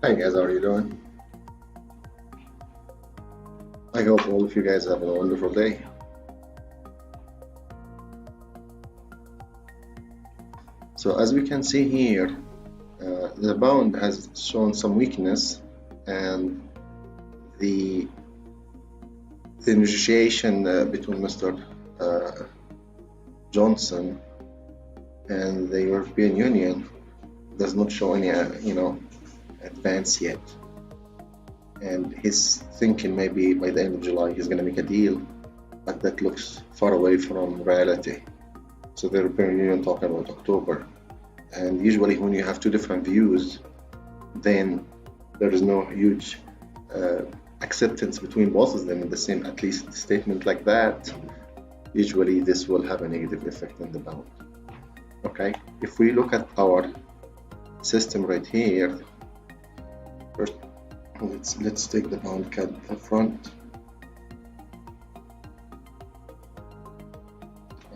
Hi guys, how are you doing? I hope all of you guys have a wonderful day. So as we can see here, the pound has shown some weakness, and the negotiation between Mr. Johnson and the European Union does not show any, advance yet. And he's thinking maybe by the end of July he's going to make a deal, but that looks far away from reality. So the European Union talking about October, and usually when you have two different views, then there is no huge acceptance between both of them in the same, at least statement like that. Usually this will have a negative effect on the pound. Okay, if we look at our system right here, first let's take the pound CAD up front.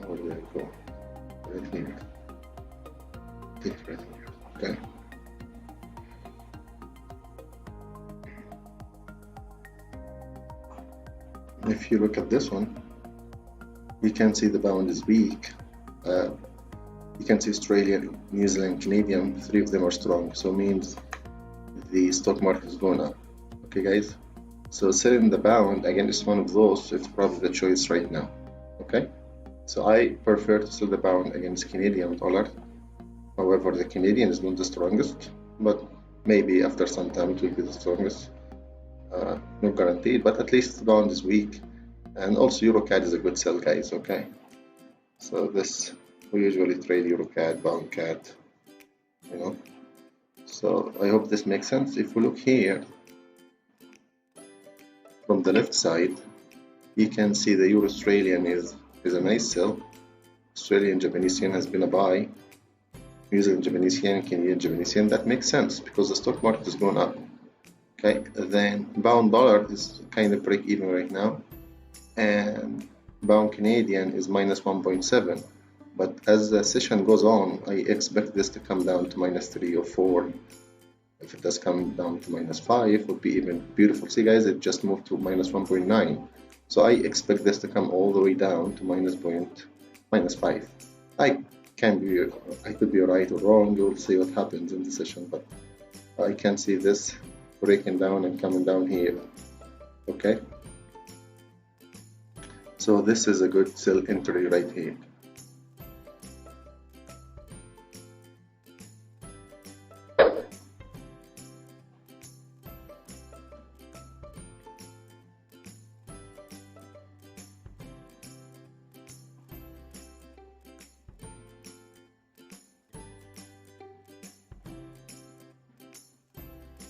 Where do I go? Right here. Take it right here. Okay. If you look at this one, you can see the pound is weak. You can see Australia, New Zealand, Canadian, three of them are strong, so it means the stock market is going up. Okay guys, so selling the pound against one of those, it's probably the choice right now. Okay, so I prefer to sell the pound against Canadian dollar. However, the Canadian is not the strongest, but maybe after some time it will be the strongest. Not guaranteed, but at least the pound is weak. And also EuroCAD is a good sell, guys. Okay, so this, we usually trade EuroCAD, pound CAD, so I hope this makes sense. If we look here from the left side, you can see the Euro Australian is a nice sell. Australian Japanese yen has been a buy. New Zealand Japanese yen, Canadian Japanese yen, that makes sense because the stock market is going up. Okay, then pound dollar is kind of break even right now, and pound Canadian is minus 1.7. But as the session goes on, I expect this to come down to minus 3 or 4. If it does come down to minus 5, it would be even beautiful. See guys, it just moved to minus 1.9. So I expect this to come all the way down to minus 5. I could be right or wrong. You'll see what happens in the session, but I can see this breaking down and coming down here. Okay, so this is a good sell entry right here.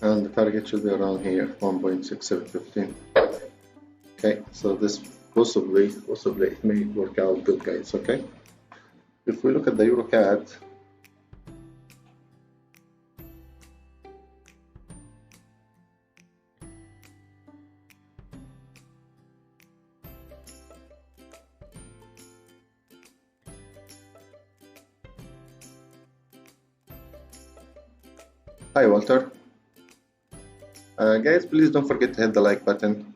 And the target should be around here, 1.6715. Okay, so this possibly it may work out good, guys. Okay, if we look at the EuroCAD, hi Walter. Guys, please don't forget to hit the like button.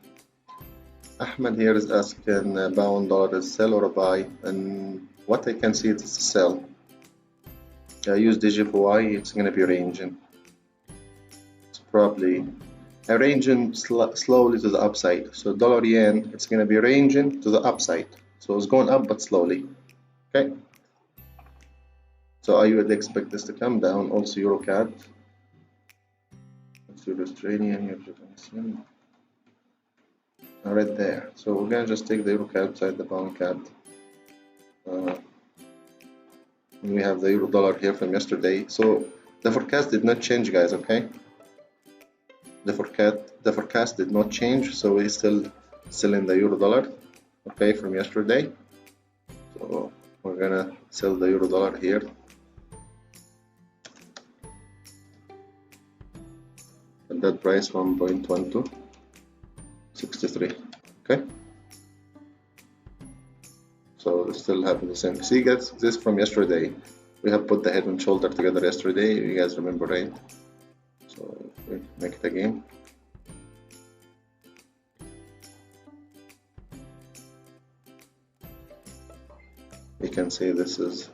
Ahmed here is asking pound dollar is sell or a buy, and what I can see is a sell. Use DJPY, it's going to be ranging. It's probably ranging slowly to the upside. So dollar yen, it's going to be ranging to the upside. So it's going up but slowly. Okay. So I would expect this to come down. Also EuroCAD. Australian, right there. So we're gonna just take the EuroCAD side, the pound CAD. We have the euro dollar here from yesterday. So the forecast did not change, guys. Okay, the forecast did not change, so we're still selling the euro dollar. Okay, from yesterday. So we're gonna sell the euro dollar here. That price 1.1263. Okay, so we still have the same. See guys, this from yesterday. We have put the head and shoulder together yesterday. You guys remember, right? So we make it again. You can see this is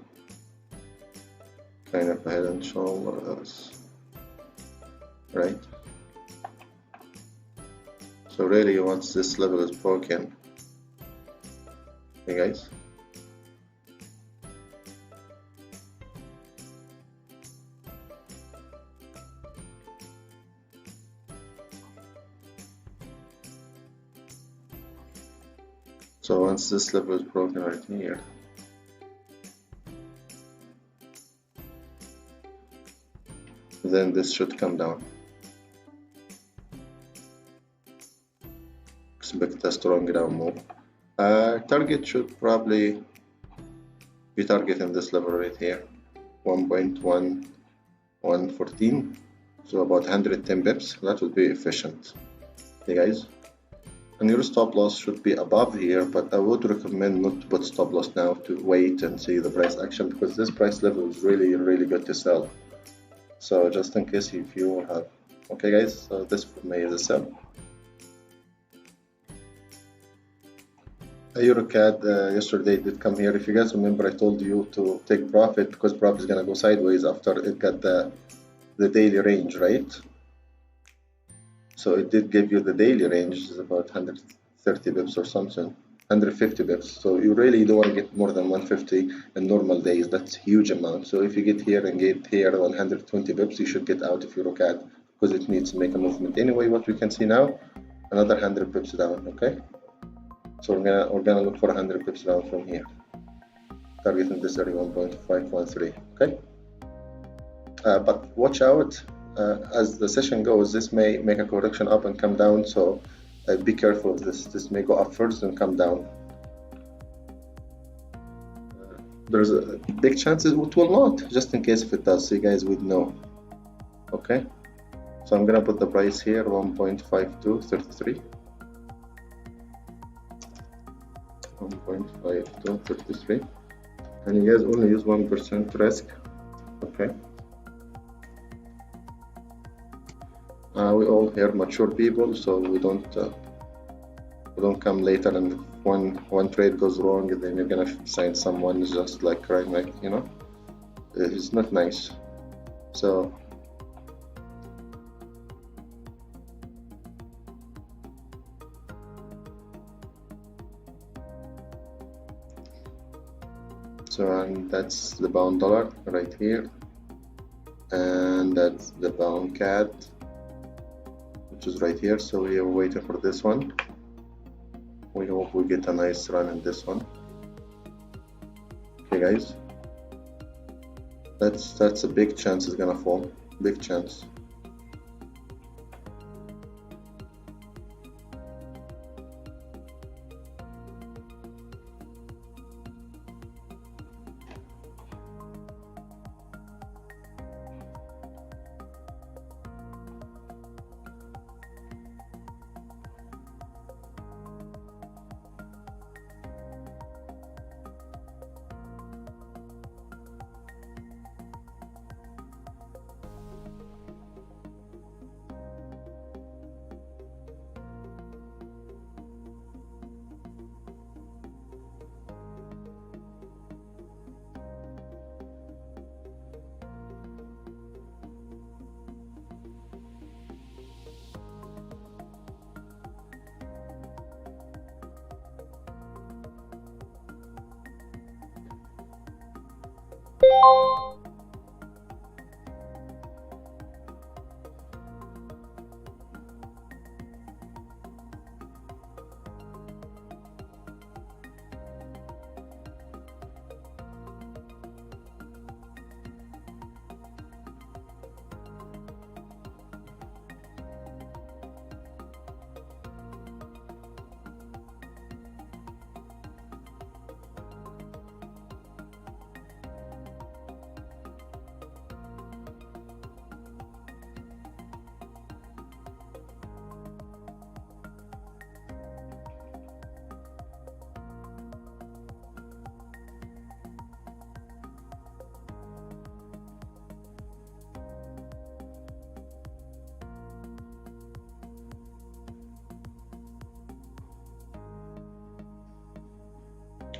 kind of a head and shoulders, right? So really once this level is broken, okay guys, so once this level is broken right here, then this should come down. Expect a strong down move. Target should probably be targeting this level right here, 1.1114, so about 110 pips. That would be efficient. Okay guys, and your stop loss should be above here, but I would recommend not to put stop loss now, to wait and see the price action, because this price level is really good to sell. So just in case if you have, okay guys, so this for me is a sell. EuroCAD yesterday did come here. If you guys remember, I told you to take profit because profit is gonna go sideways after it got the daily range, right? So it did give you the daily range, is about 130 bips or something, 150 bips. So you really don't want to get more than 150 in normal days. That's a huge amount. So if you get here and get here 120 bips, you should get out of EuroCAD because it needs to make a movement. Anyway, what we can see now, another 100 pips down, okay? So we're gonna look for 100 pips down from here, targeting this area 1.513. Okay, but watch out as the session goes. This may make a correction up and come down, so be careful of this. This may go up first and come down. There's a big chances it will not, just in case if it does, so you guys would know. Okay, so I'm gonna put the price here 1.5233. 1.5233, and you guys only use 1% risk. Okay, we all here mature people, so we don't come later and one trade goes wrong, and then you're gonna sign someone just like crying, like, you know, it's not nice. So and that's the pound dollar right here, and that's the pound CAD, which is right here. So we are waiting for this one. We hope we get a nice run in this one. Okay guys, that's a big chance it's gonna fall, big chance.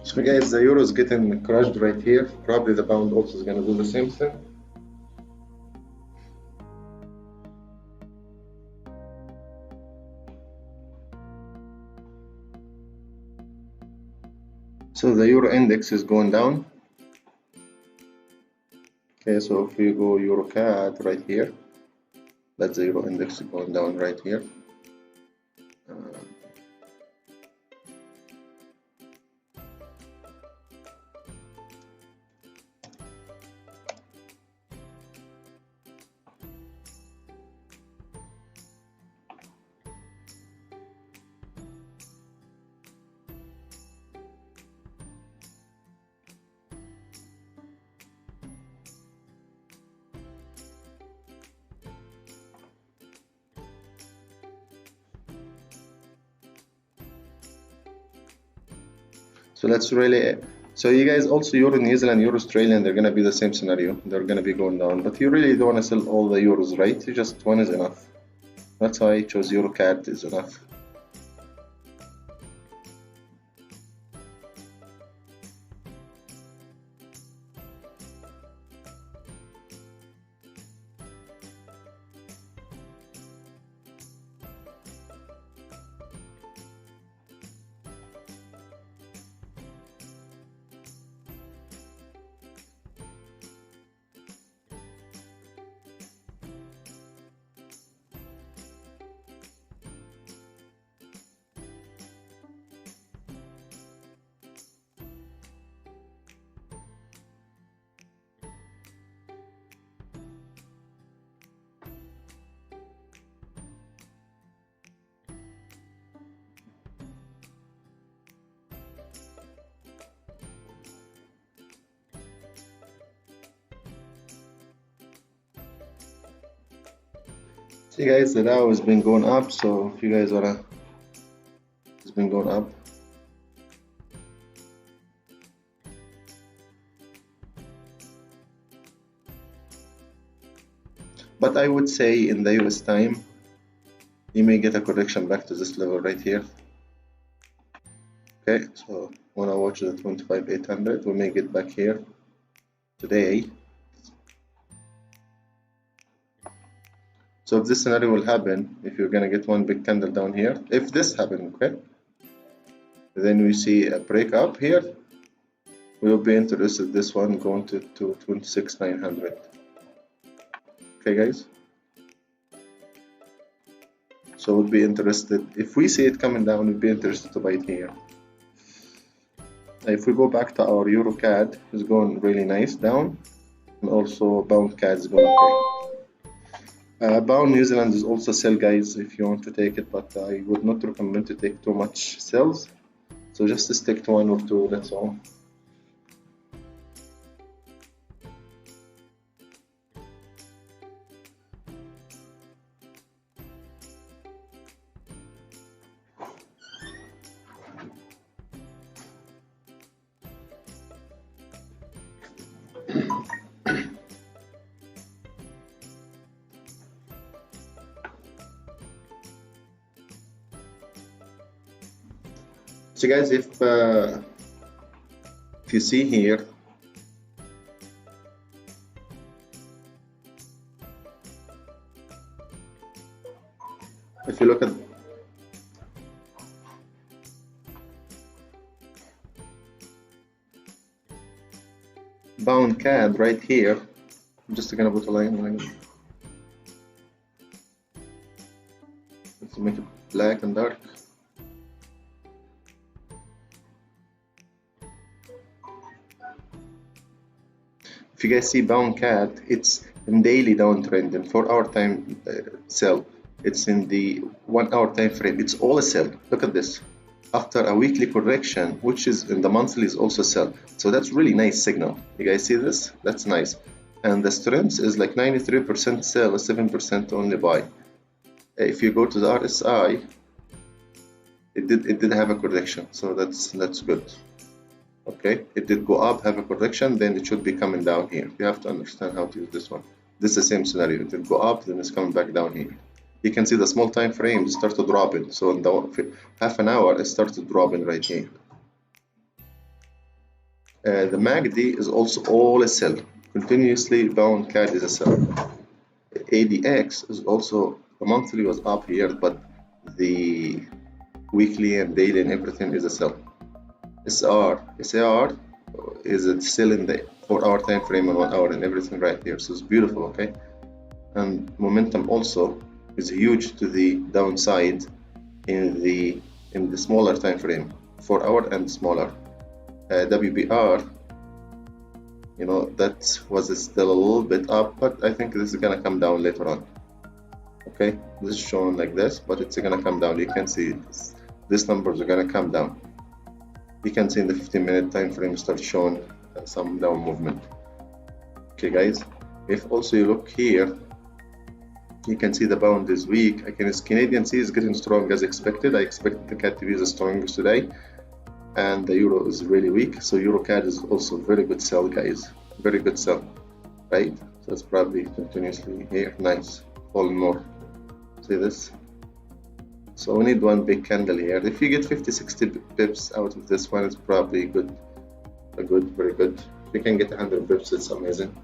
So guys, the euro is getting crushed right here. Probably the pound also is going to do the same thing. So the euro index is going down. Okay, so if we go EuroCAD right here, that's the euro index going down right here. So that's really, so you guys also Euro New Zealand, Euro Australian, they're gonna be the same scenario. They're gonna be going down, but you really don't want to sell all the euros, right? You just one is enough. That's why I chose EuroCAD is enough. See guys, the Dow has been going up, so if you guys wanna, it's been going up. But I would say in the US time, you may get a correction back to this level right here. Okay, so when I watch the 25,800, we may get back here today. So if this scenario will happen, if you're gonna get one big candle down here, if this happens, okay, then we see a break up here, we will be interested in this one going to 26,900. Okay guys, so we'll be interested, if we see it coming down, we'll be interested to buy it here. If we go back to our EuroCAD, it's going really nice down, and also pound CAD is going okay. Pound New Zealand is also sell, guys, if you want to take it, but I would not recommend to take too much sells. So just stick to one or two, that's all. So guys, if you see here, if you look at pound CAD right here, I'm just gonna put a line like it. Let's make it black and dark. If you guys see pound CAD, it's in daily downtrend, and 4-hour time sell. It's in the 1-hour time frame. It's all a sell. Look at this. After a weekly correction, which is in the monthly, is also sell. So that's really nice signal. You guys see this? That's nice. And the strength is like 93% sell, 7% only buy. If you go to the RSI, it did have a correction, so that's good. Okay, it did go up, have a correction, then it should be coming down here. You have to understand how to use this one. This is the same scenario. It did go up, then it's coming back down here. You can see the small time frames start to drop in. So in the half an hour, it started dropping right here. The MACD is also all a sell. Continuously bound CAD is a sell. ADX is also, the monthly was up here, but the weekly and daily and everything is a sell. SAR is a sell in the 4-hour time frame and 1 hour and everything right here. So it's beautiful, okay? And momentum also is huge to the downside in the smaller time frame, 4 hour and smaller. WBR, you know, that was still a little bit up, but I think this is gonna come down later on. Okay, this is shown like this, but it's gonna come down. You can see these numbers are gonna come down. You can see in the 15-minute time frame start showing some down movement. Okay guys, if also you look here, you can see the pound is weak against Canadian C is getting strong as expected. I expect the CAD to be the strongest today, and the euro is really weak, so euro CAD is also very good sell, guys, very good sell, right? So it's probably continuously here, nice, falling more. See this? So we need one big candle here. If you get 50-60 pips out of this one, it's probably good, very good. If you can get 100 pips, it's amazing.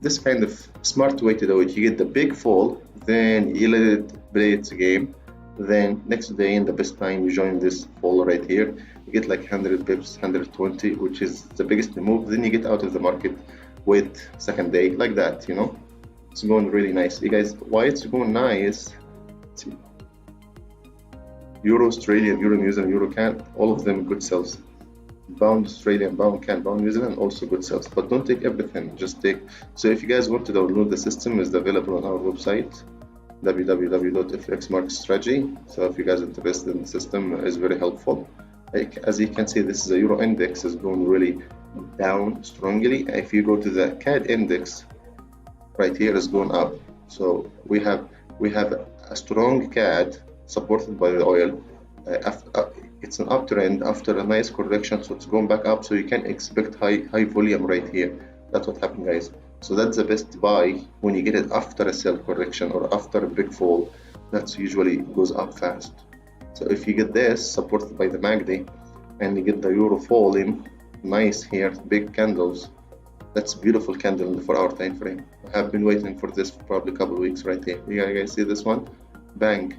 This kind of smart way to do it, you get the big fall, then you let it play its game, then next day in the best time you join this fall right here, you get like 100 pips, 120, which is the biggest move. Then you get out of the market, wait second day, like that, you know. It's going really nice. You guys, why it's going nice? See, Euro Australian, Euro New Zealand, Euro CAD, all of them good sells. Pound Australian, pound CAD, pound New Zealand, also good sells. But don't take everything, just take. So if you guys want to download the system, it's available on our website, www.Fxmarketstrategy. So if you guys are interested in the system, it's very helpful. As you can see, this is a Euro index is going really down strongly. If you go to the CAD index, right here is going up. So we have a strong CAD supported by the oil. It's an uptrend after a nice correction, so it's going back up. So you can expect high volume right here. That's what happened, guys. So that's the best buy when you get it after a sell correction or after a big fall. That's usually goes up fast. So if you get this supported by the MACD and you get the euro falling nice here, big candles, that's a beautiful candle in the 4-hour time frame. I have been waiting for this for probably a couple of weeks right here. You guys see this one? Bang.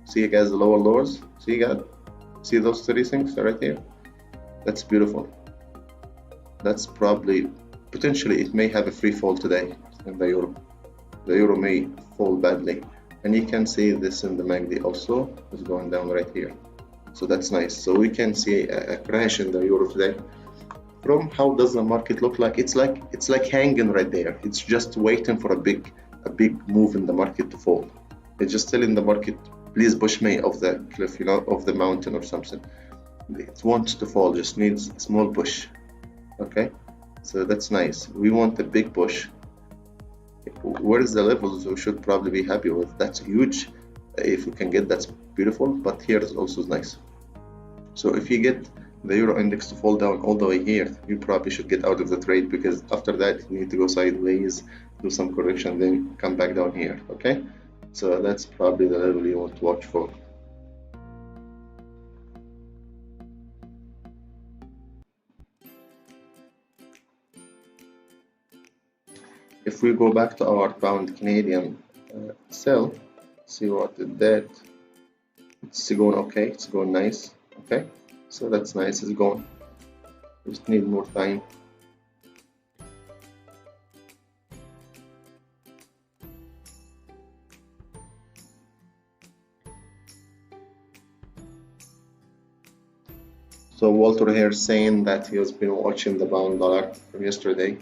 See you guys the lower lows? See you guys? See those 3 things right here? That's beautiful. That's probably, potentially it may have a free fall today in the euro. The euro may fall badly. And you can see this in the MACD also is going down right here. So that's nice. So we can see a crash in the euro today. From how does the market look like? It's like hanging right there. It's just waiting for a big move in the market to fall. It's just telling the market, please push me off the cliff, you know, off the mountain or something. It wants to fall, just needs a small push. Okay, so that's nice. We want a big push. Where is the levels we should probably be happy with? That's huge. If we can get, that's beautiful, but here is also nice. So if you get the euro index to fall down all the way here, you probably should get out of the trade, because after that you need to go sideways, do some correction, then come back down here. Okay, so that's probably the level you want to watch for. If we go back to our pound Canadian sell, see what it did. It's going okay, it's going nice. Okay, so that's nice, it's going. Just need more time. So Walter here saying that he has been watching the pound dollar from yesterday.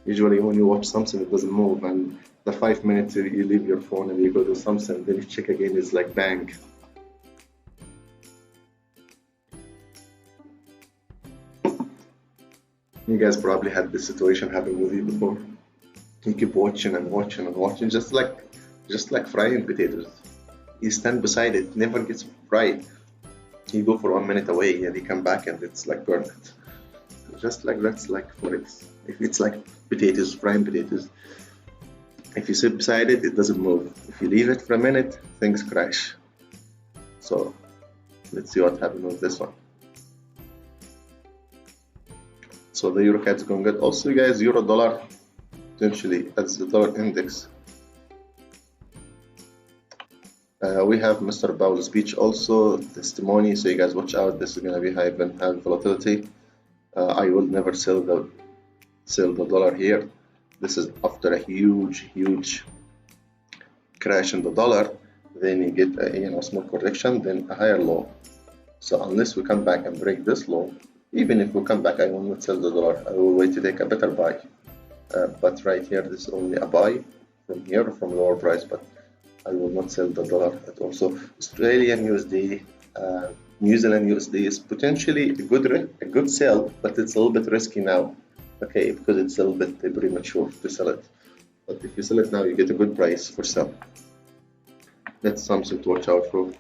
Usually when you watch something it doesn't move, and the 5 minutes you leave your phone and you go to something, then you check again, it's like bang. You guys probably had this situation happen with you before. You keep watching and watching and watching, just like frying potatoes. You stand beside it, never gets fried. You go for 1 minute away and you come back and it's like burnt. Just like that's like Forex. If it's like potatoes, frying potatoes, if you sit beside it, it doesn't move. If you leave it for a minute, things crash. So Let's see what happened with this one. So the euro CAD is going good. Also, guys, euro dollar potentially as the dollar index. We have Mr. Powell's speech also, testimony. So you guys watch out. This is going to be high volatility. I will never sell the dollar here. This is after a huge crash in the dollar. Then you get a small correction, then a higher low. So unless we come back and break this low, even if we come back, I will not sell the dollar. I will wait to take a better buy. But right here, this is only a buy from here from lower price. But I will not sell the dollar at all. So Australian USD, New Zealand USD is potentially a good sell, but it's a little bit risky now. Okay, because it's a little bit premature to sell it. But if you sell it now, you get a good price for sell. That's something to watch out for.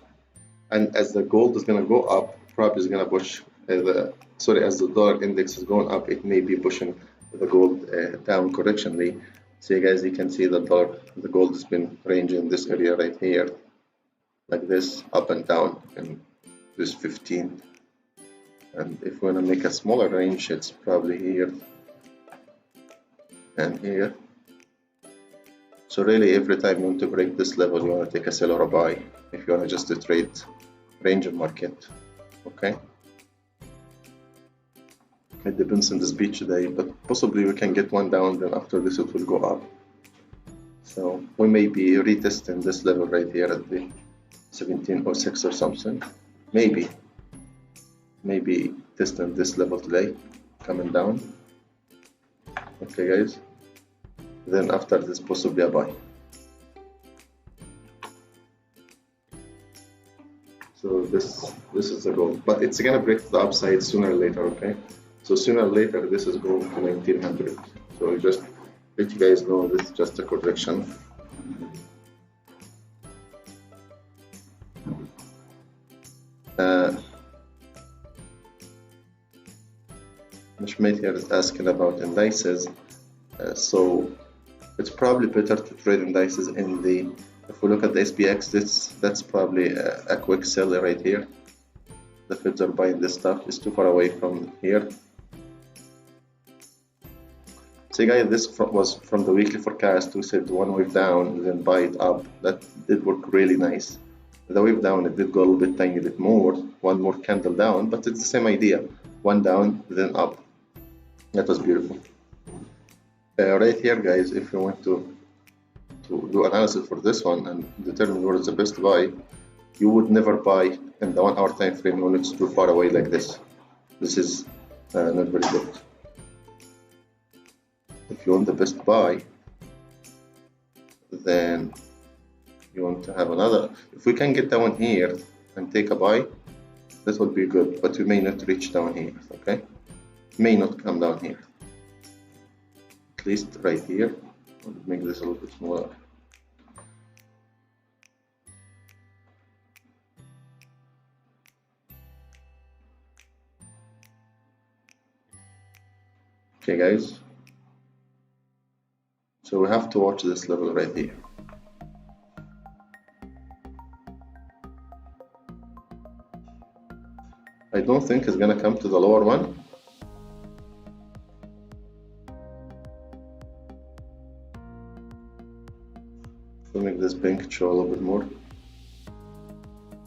And as the gold is going to go up, probably is going to push as the dollar index is going up, it may be pushing the gold down correctionally. So guys, you can see the gold has been ranging in this area right here, like this, up and down, and this 15. And if we want to make a smaller range, it's probably here and here. So really, every time you want to break this level, you want to take a sell or a buy if you want to just trade range of market. Okay. It depends on the speech today, but possibly we can get one down, then after this it will go up. So we may be retesting this level right here at the 1706 or something. Maybe testing this level today, coming down. Okay guys, then after this possibly a buy. So this is the goal, but it's gonna break the upside sooner or later. Okay, so sooner or later this is going to 1900. So just let you guys know this is just a correction. Mishmate here is asking about indices. So it's probably better to trade indices in the. If we look at the SPX, that's probably a quick sell right here. The Feds are buying this stuff. It's too far away from here. So guys, this was from the weekly forecast. We said one wave down, then buy it up. That did work really nice. The wave down, it did go a little bit, tiny bit more. One more candle down, but it's the same idea. One down, then up. That was beautiful. Right here, guys, if you want to do analysis for this one and determine where is the best buy, you would never buy in the 1 hour time frame when it's too far away like this. This is not very good. If you want the best buy, then you want to have another. If we can get down here and take a buy, this would be good, but we may not reach down here. Okay, may not come down here, at least right here. I'll make this a little bit smaller. Okay guys, so we have to watch this level right here. I don't think it's gonna come to the lower one. We'll make this pink show a little bit more.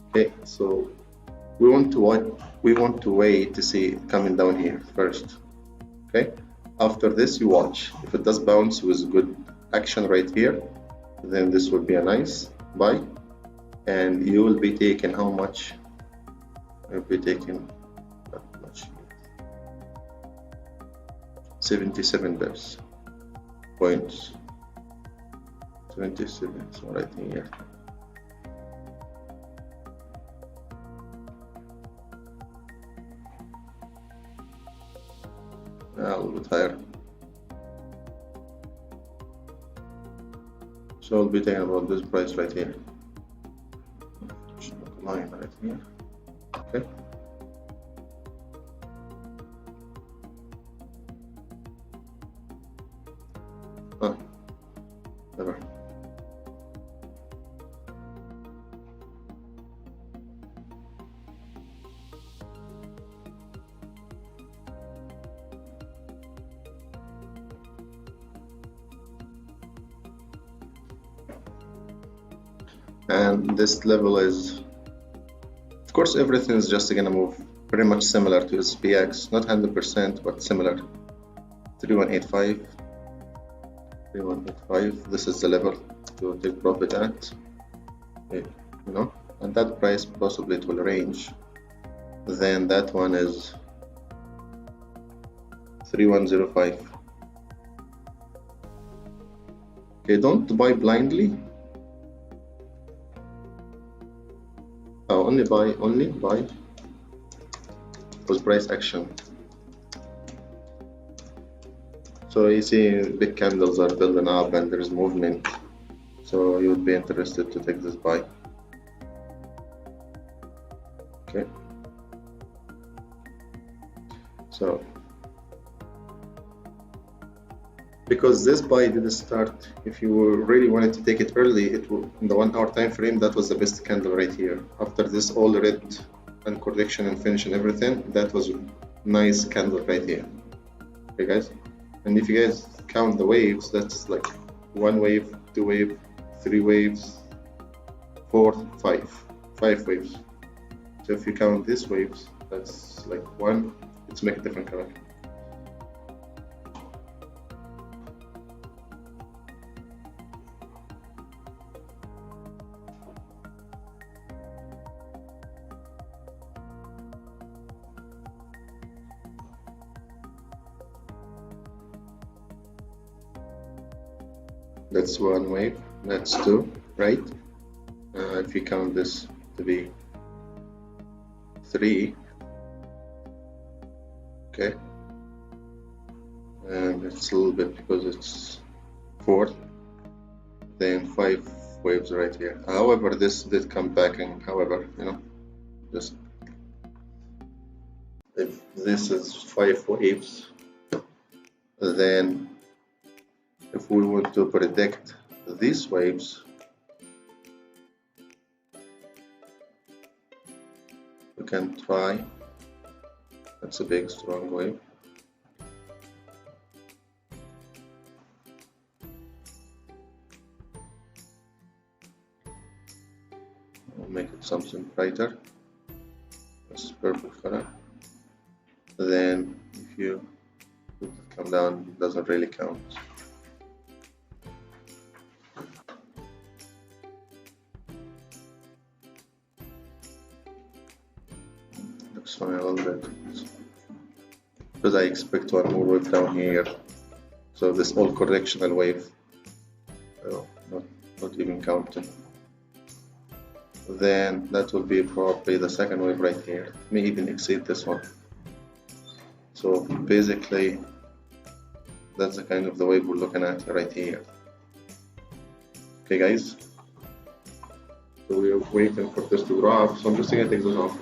Okay, so we want to wait to see it coming down here first. Okay, after this you watch. If it does bounce with good action right here, then this will be a nice buy, and you will be taking how much? You'll be taking that much. 77 bips points. 27, so right here. A little bit higher. So I'll be taking about this price right here. Line right here. Okay. Never. and this level is, of course, everything is just gonna move pretty much similar to SPX, not 100%, but similar. 3185, 3185. This is the level to take profit at, and that price possibly it will range. Then that one is 3105. Okay, don't buy blindly. Only buy with price action. So you see big candles are building up and there's movement, so you would be interested to take this buy. Okay, so because this buy didn't start, if you really wanted to take it early, it will, in the 1 hour time frame, that was the best candle right here. After this all red and correction and finish and everything, that was a nice candle right here. Okay guys, and if you guys count the waves, that's like 1 wave, 2 wave, 3 waves, 4, 5 waves. So if you count these waves, that's like 1, let's make a different color. That's 1 wave, that's 2, right? If you count this to be 3, okay, and it's a little bit because it's 4, then 5 waves right here. However, this did come back, and however, just if this is 5 waves, then if we want to predict these waves, we can try. That's a big strong wave. I'll make it something brighter. This is perfect color. Then if you come down, it doesn't really count. A little bit because I expect 1 more wave down here, so this all correctional wave, not even counting. Then that will be probably the 2nd wave right here, may even exceed this one. So basically that's the kind of the wave we're looking at right here. Okay guys, so we're waiting for this to drop, so I'm just gonna take this off.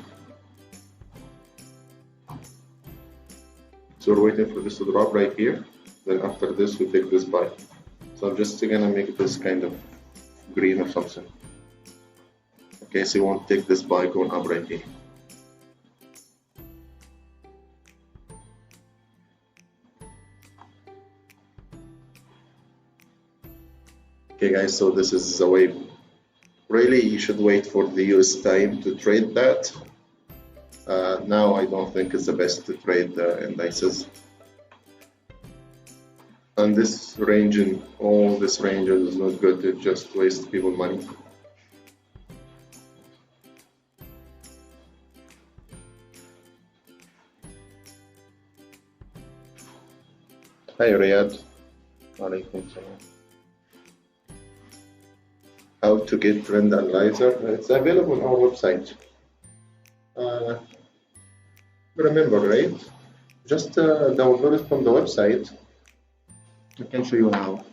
So we're waiting for this to drop right here, then after this we take this buy. So I'm just gonna make this kind of green or something. Okay, so you won't take this buy going up right here. Okay guys, so this is the wave. Really you should wait for the US time to trade that. Now I don't think it's the best to trade the indices. And this range and all this range is not good, to just waste people money. Hi Riyadh. Alaikum salam. How to get trend analyzer? It's available on our website. Remember, right? Just download it from the website. I can show you how.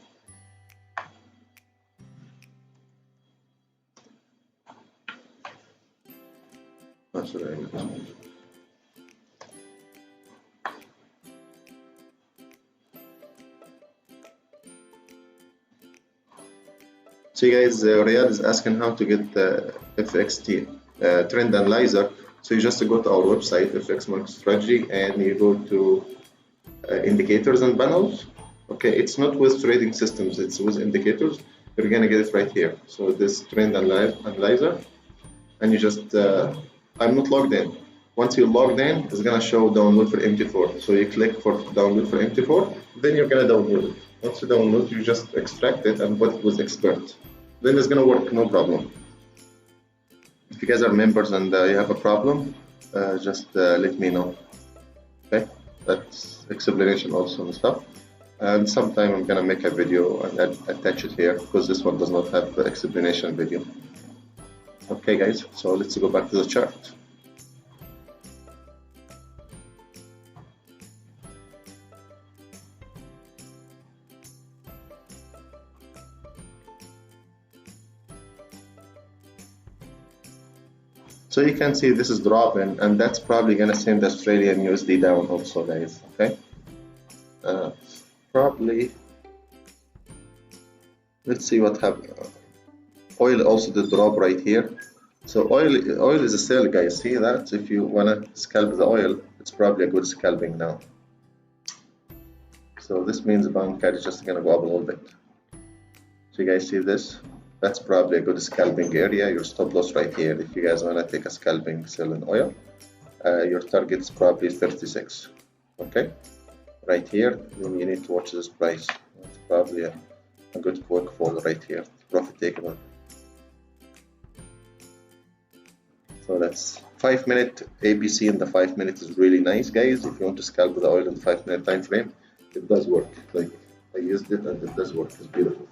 That's right. So guys, Riyadh is asking how to get the FXT trend analyzer. So you just go to our website, Fxmarketstrategy, and you go to indicators and panels. Okay, it's not with trading systems, it's with indicators. you're gonna get it right here. So this trend analyzer, and you just I'm not logged in. Once you're logged in, it's gonna show download for MT4. So you click for download for MT4, then you're gonna download it. Once you download, you just extract it and put it with expert. Then it's gonna work, no problem. If you guys are members and you have a problem, just let me know. Okay, that's explanation also and stuff. And sometime I'm gonna make a video and attach it here because this one does not have the explanation video. Okay guys, so let's go back to the chart. So you can see this is dropping, and that's probably gonna send the Australian USD down also, guys. Okay, probably. Let's see what happened. Oil also did drop right here. So oil is a sell, guys. See that? If you wanna scalp the oil, it's probably a good scalping now. So this means the bank is just gonna go up a little bit. So you guys see this? That's probably a good scalping area. Your stop loss right here. If you guys wanna take a scalping sell in oil, your target is probably 36. Okay, right here. Then you need to watch this price. It's probably a good quick fall right here. Profit takeable. So that's 5-minute ABC in the 5 minutes is really nice, guys. If you want to scalp the oil in the 5-minute time frame, it does work. Like I used it and it does work. It's beautiful.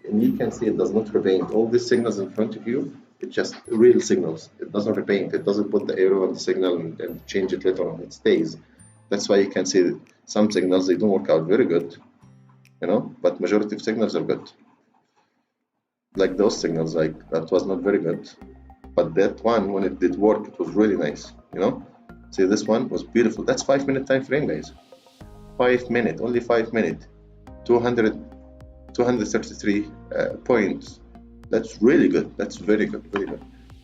And you can see it does not repaint. All these signals in front of you, it's just real signals. It doesn't repaint. It doesn't put the arrow on the signal and change it later on. It stays. That's why you can see some signals, they don't work out very good, you know, but majority of signals are good. Like those signals, like that was not very good. But that one, when it did work, it was really nice, you know. See, this one was beautiful. That's 5-minute time frame, guys. 5 minutes, only 5 minutes. 233 points. That's really good. That's very good, very good.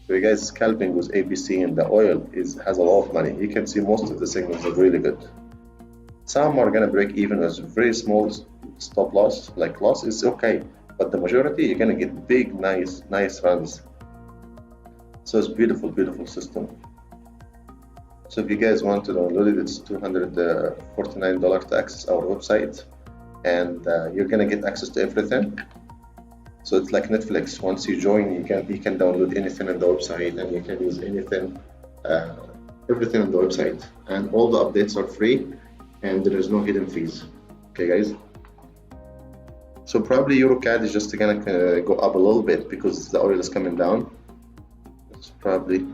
So you guys, scalping with ABC and the oil has a lot of money. You can see most of the signals are really good. Some are gonna break even as very small stop loss, like loss is okay, but the majority you're gonna get big, nice runs. So it's beautiful, beautiful system. So if you guys want to download it, it's $249 to access our website, and you're gonna get access to everything. So it's like Netflix. Once you join, you can download anything on the website, and you can use anything, everything on the website, and all the updates are free, and there is no hidden fees. Okay, guys. So probably EuroCAD is just gonna go up a little bit because the oil is coming down. It's probably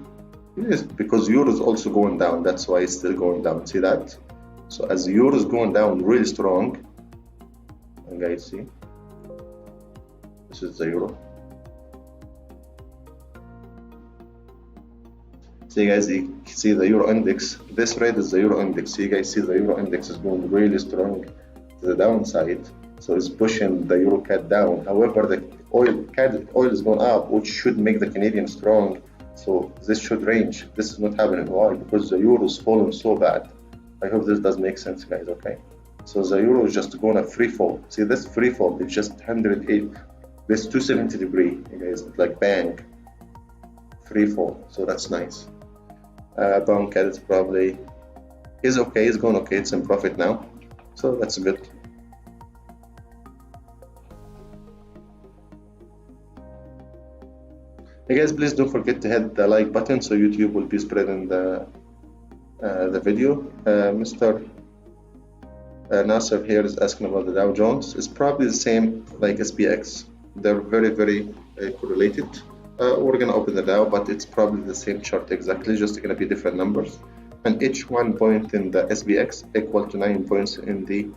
yes, because euro is also going down. That's why it's still going down. See that? So as the euro is going down really strong, and guys see, this is the euro. So you guys see the euro index. This red is the euro index. So you guys see the euro index is going really strong to the downside. So it's pushing the EuroCAD down. However, the oil is going up, which should make the Canadian strong. So this should range. This is not happening. Why? Because the euro is falling so bad. I hope this does make sense, guys. Okay. So the euro is just going a free fall. See this free fall? It's just 108. This 270 degree, you guys, like bang, free fall. So that's nice. Pound CAD is probably is okay. It's going okay. It's in profit now. So that's good. Hey guys, please don't forget to hit the like button so YouTube will be spreading the video. Mr. Nasser here is asking about the Dow Jones. It's probably the same like SPX. They're very correlated. We're gonna open the Dow, but it's probably the same chart exactly, just gonna be different numbers. And each 1 point in the SPX equal to 9 points in the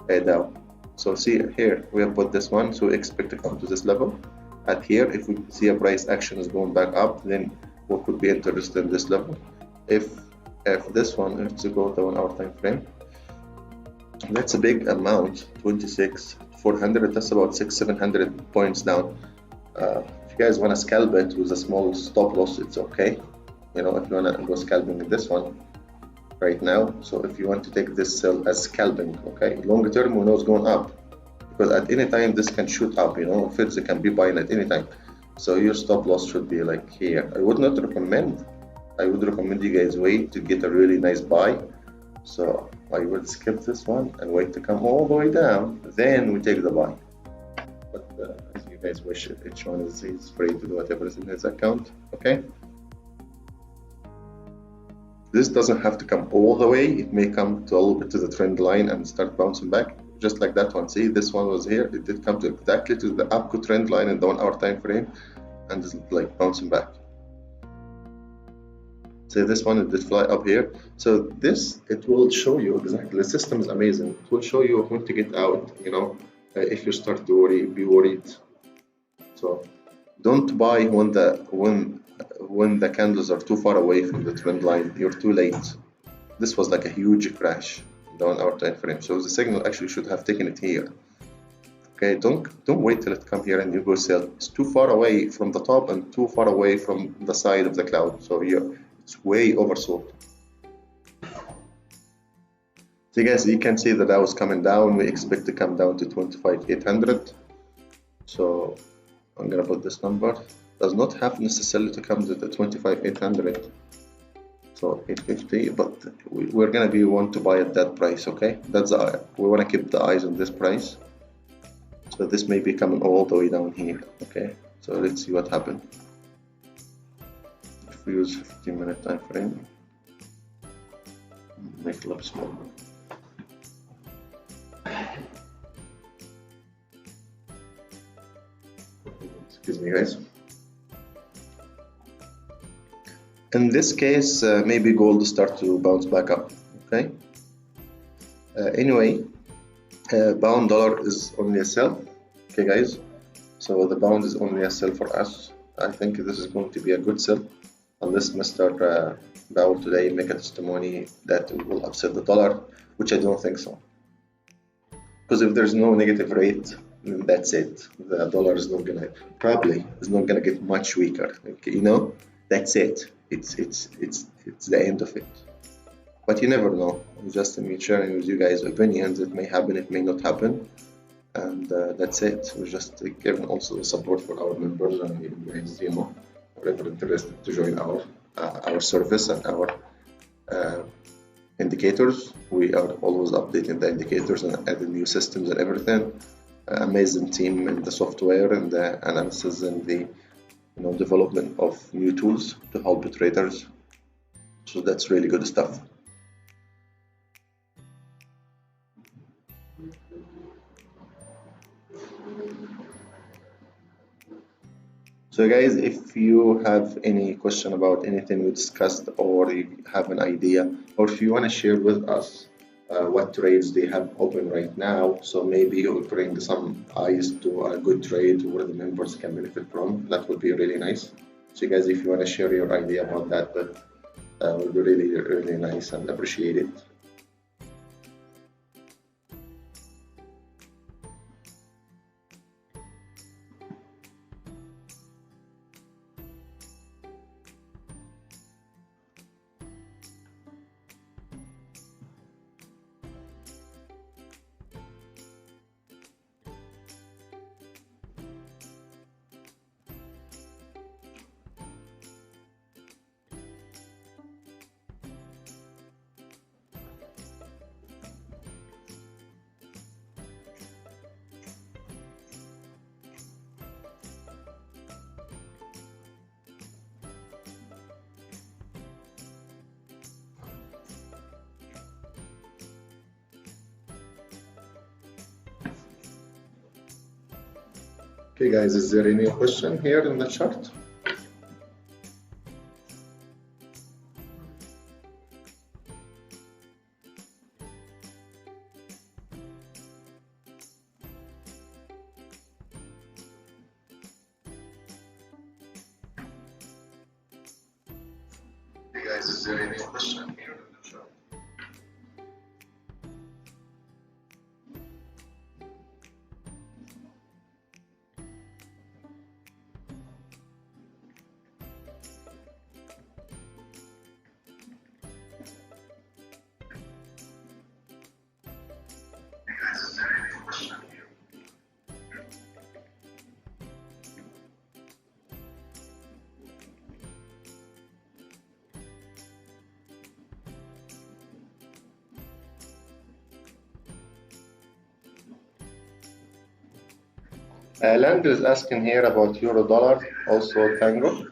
Dow. So see here, we have put this one, so we expect to come to this level. At here, if we see a price action is going back up, then we could be interested in this level. If this one, let's go to 1 hour time frame, that's a big amount, 26,400. That's about 600-700 points down. If you guys want to scalp it with a small stop loss, it's okay. You know, if you want to go scalping with this one right now. So if you want to take this sell as scalping, okay, long term we know it's going up. because at any time this can shoot up, you know, fits can be buying at any time. So your stop loss should be like here. I would not recommend. I would recommend you guys wait to get a really nice buy. So I would skip this one and wait to come all the way down. Then we take the buy. But as you guys wish, each one is free to do whatever is in his account. Okay. This doesn't have to come all the way. It may come to a little bit to the trend line and start bouncing back, just like that one. See, this one was here. It did come to exactly to the upco trend line in the 1 hour time frame, and it's like bouncing back. So this one, it did fly up here. So this, it will show you exactly. The system is amazing. It will show you when to get out. You know, if you start to worry, be worried. So don't buy when the candles are too far away from the trend line. You're too late. This was like a huge crash down our time frame, so the signal actually should have taken it here. Okay, don't wait till it come here and you go sell. It's too far away from the top and too far away from the side of the cloud, so here it's way oversold. So guys, you can see the Dow is coming down. We expect to come down to 25,800. So I'm gonna put this number. Does not have necessarily to come to the 25,800. So 850, but we're gonna be want to buy at that price. Okay, that's we want to keep the eyes on this price. So this may be coming all the way down here. Okay, so let's see what happens. If we use 15-minute time frame, make it a little smaller. Excuse me, guys. In this case, maybe gold start to bounce back up. Okay. Anyway, pound dollar is only a sell. Okay, guys. So the pound is only a sell for us. I think this is going to be a good sell, unless Mr. Powell today make a testimony that it will upset the dollar, which I don't think so. Because if there's no negative rate, then that's it. The dollar is not gonna get much weaker. Okay, you know, that's it. It's the end of it. But you never know. Just me sharing with you guys opinions. It may happen, it may not happen, and that's it. We're just giving also the support for our members and you guys, you know, whoever interested to join our service and our indicators. We are always updating the indicators and adding new systems and everything. Amazing team in the software and the analysis and the development of new tools to help traders. So that's really good stuff. So guys, if you have any question about anything we discussed, or you have an idea, or if you want to share with us what trades they have open right now, so maybe you'll bring some eyes to a good trade where the members can benefit from, that would be really nice. So guys, if you want to share your idea about that, would be really, really nice and appreciate it. Okay guys, is there any question here in the chart? Hey guys, is there any question here in the chart? Hey guys, is there any question here? Landry is asking here about euro dollar, also tango.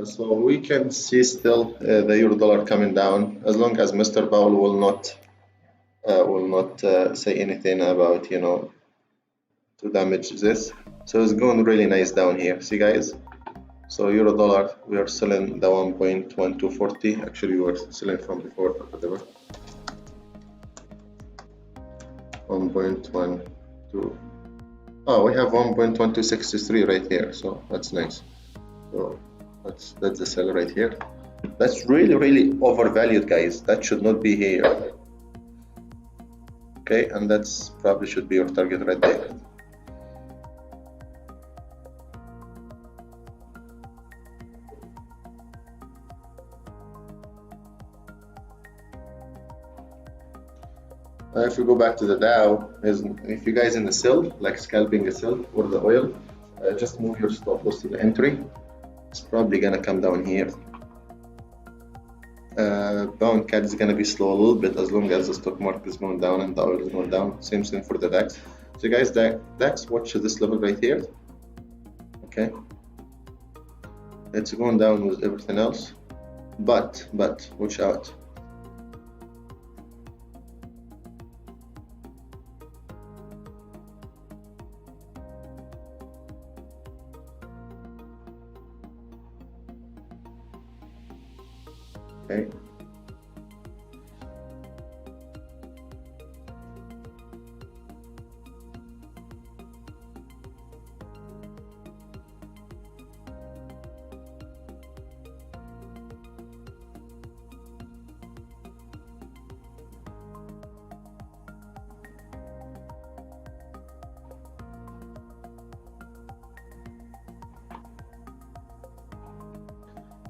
So we can see still the euro dollar coming down, as long as Mr. Powell will not say anything about, to damage this. So it's going really nice down here. See, guys. So euro dollar, we are selling the 1.1240. Actually, we were selling from before, but whatever. 1.12. Oh, we have 1.1263 right here. So that's nice. So that's the sell right here. That's really overvalued, guys. That should not be here. Okay, and that's probably should be your target right there. If you go back to the Dow, if you guys in the sell, like scalping a sell or the oil, just move your stop loss to the entry. It's probably gonna come down here. Pound CAD is gonna be slow a little bit as long as the stock market is going down and the oil is going down. Same thing for the DAX. So guys, DAX, watch this level right here. Okay, it's going down with everything else, but watch out. Okay.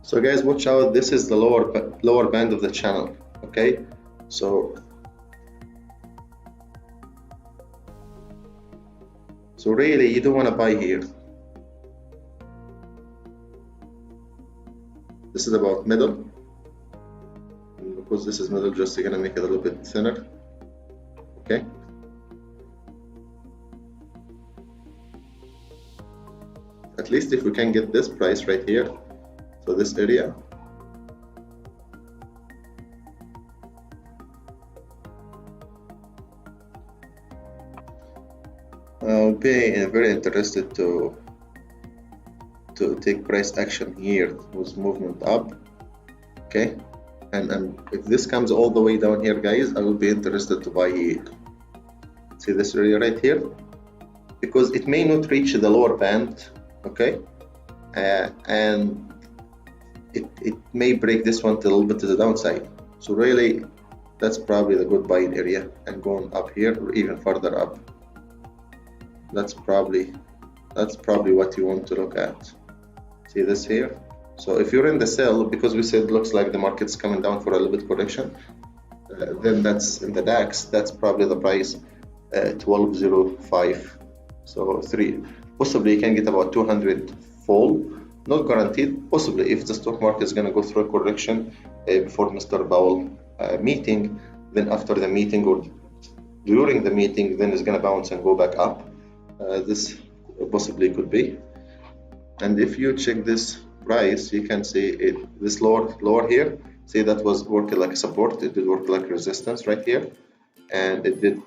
So guys, watch out. This is the lower band of the channel. Okay, so really you don't want to buy here. This is about middle, and because this is middle, just gonna make it a little bit thinner. Okay. At least if we can get this price right here. So this area, I'll be very interested to take price action here with movement up. Okay, and if this comes all the way down here, guys, I will be interested to buy here. See this area right here, because it may not reach the lower band. Okay, and it may break this one a little bit to the downside. So really, that's probably the good buying area, and going up here or even further up. That's probably what you want to look at. See this here? So if you're in the sell, because we said it looks like the market's coming down for a little bit correction, then that's in the DAX. That's probably the price 1205. So possibly you can get about 200 fall. Not guaranteed, possibly if the stock market is going to go through a correction before Mr. Powell meeting, then after the meeting or during the meeting, then it's going to bounce and go back up. This possibly could be. And if you check this price, you can see this lower here. See, that was working like a support. It did work like resistance right here, and it did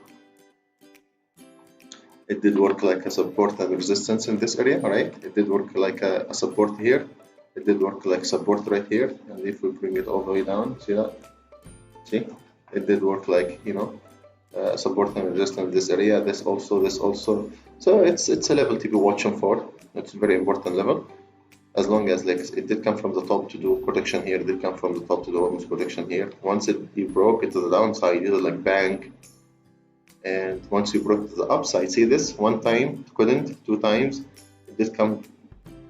work like a support and resistance in this area. All right, it did work like a support here. It did work like support right here. And if we bring it all the way down, see that? See, it did work like support and resistance in this area. This also. So it's a level to be watching for. It's a very important level. As long as it did come from the top to do correction here, it did come from the top to do almost correction here. Once you broke it to the downside, you did like bang. And once you broke to the upside, see this? One time, couldn't, two times, it did come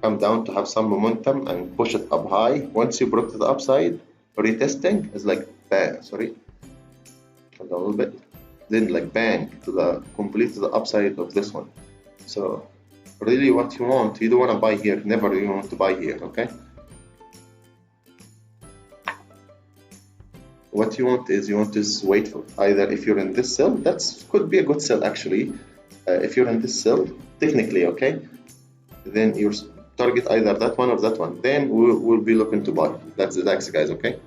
down to have some momentum and push it up high. Once you broke to the upside, retesting is like bang, sorry, come down a little bit, then like bang to the complete to the upside of this one. So really what you want, you don't want to buy here, never you want to buy here, okay? what you want is wait for either if you're in this cell, that could be a good cell actually. If you're in this cell, technically, okay, then you target either that one or that one. Then we'll be looking to buy. That's the DAX, guys, okay?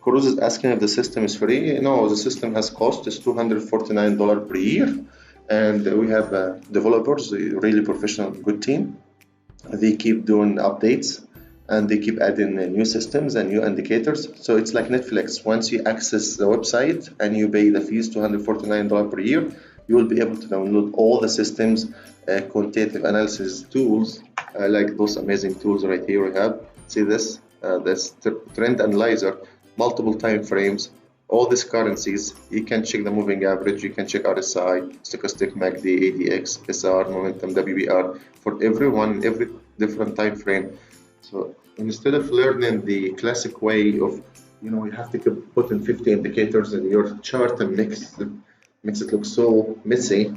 Cruz is asking if the system is free. No, the system has cost. It's $249 per year. And we have developers, a really professional, good team. They keep doing updates and they keep adding new systems and new indicators. So it's like Netflix. Once you access the website and you pay the fees, $249 per year, you will be able to download all the systems, quantitative analysis tools, like those amazing tools right here we have. See this? This trend analyzer, multiple time frames, all these currencies. You can check the moving average, you can check RSI, stochastic, MACD, ADX, SR, momentum, WBR, for everyone, every different time frame. So instead of learning the classic way of, you have to keep putting 50 indicators in your chart and makes it look so messy,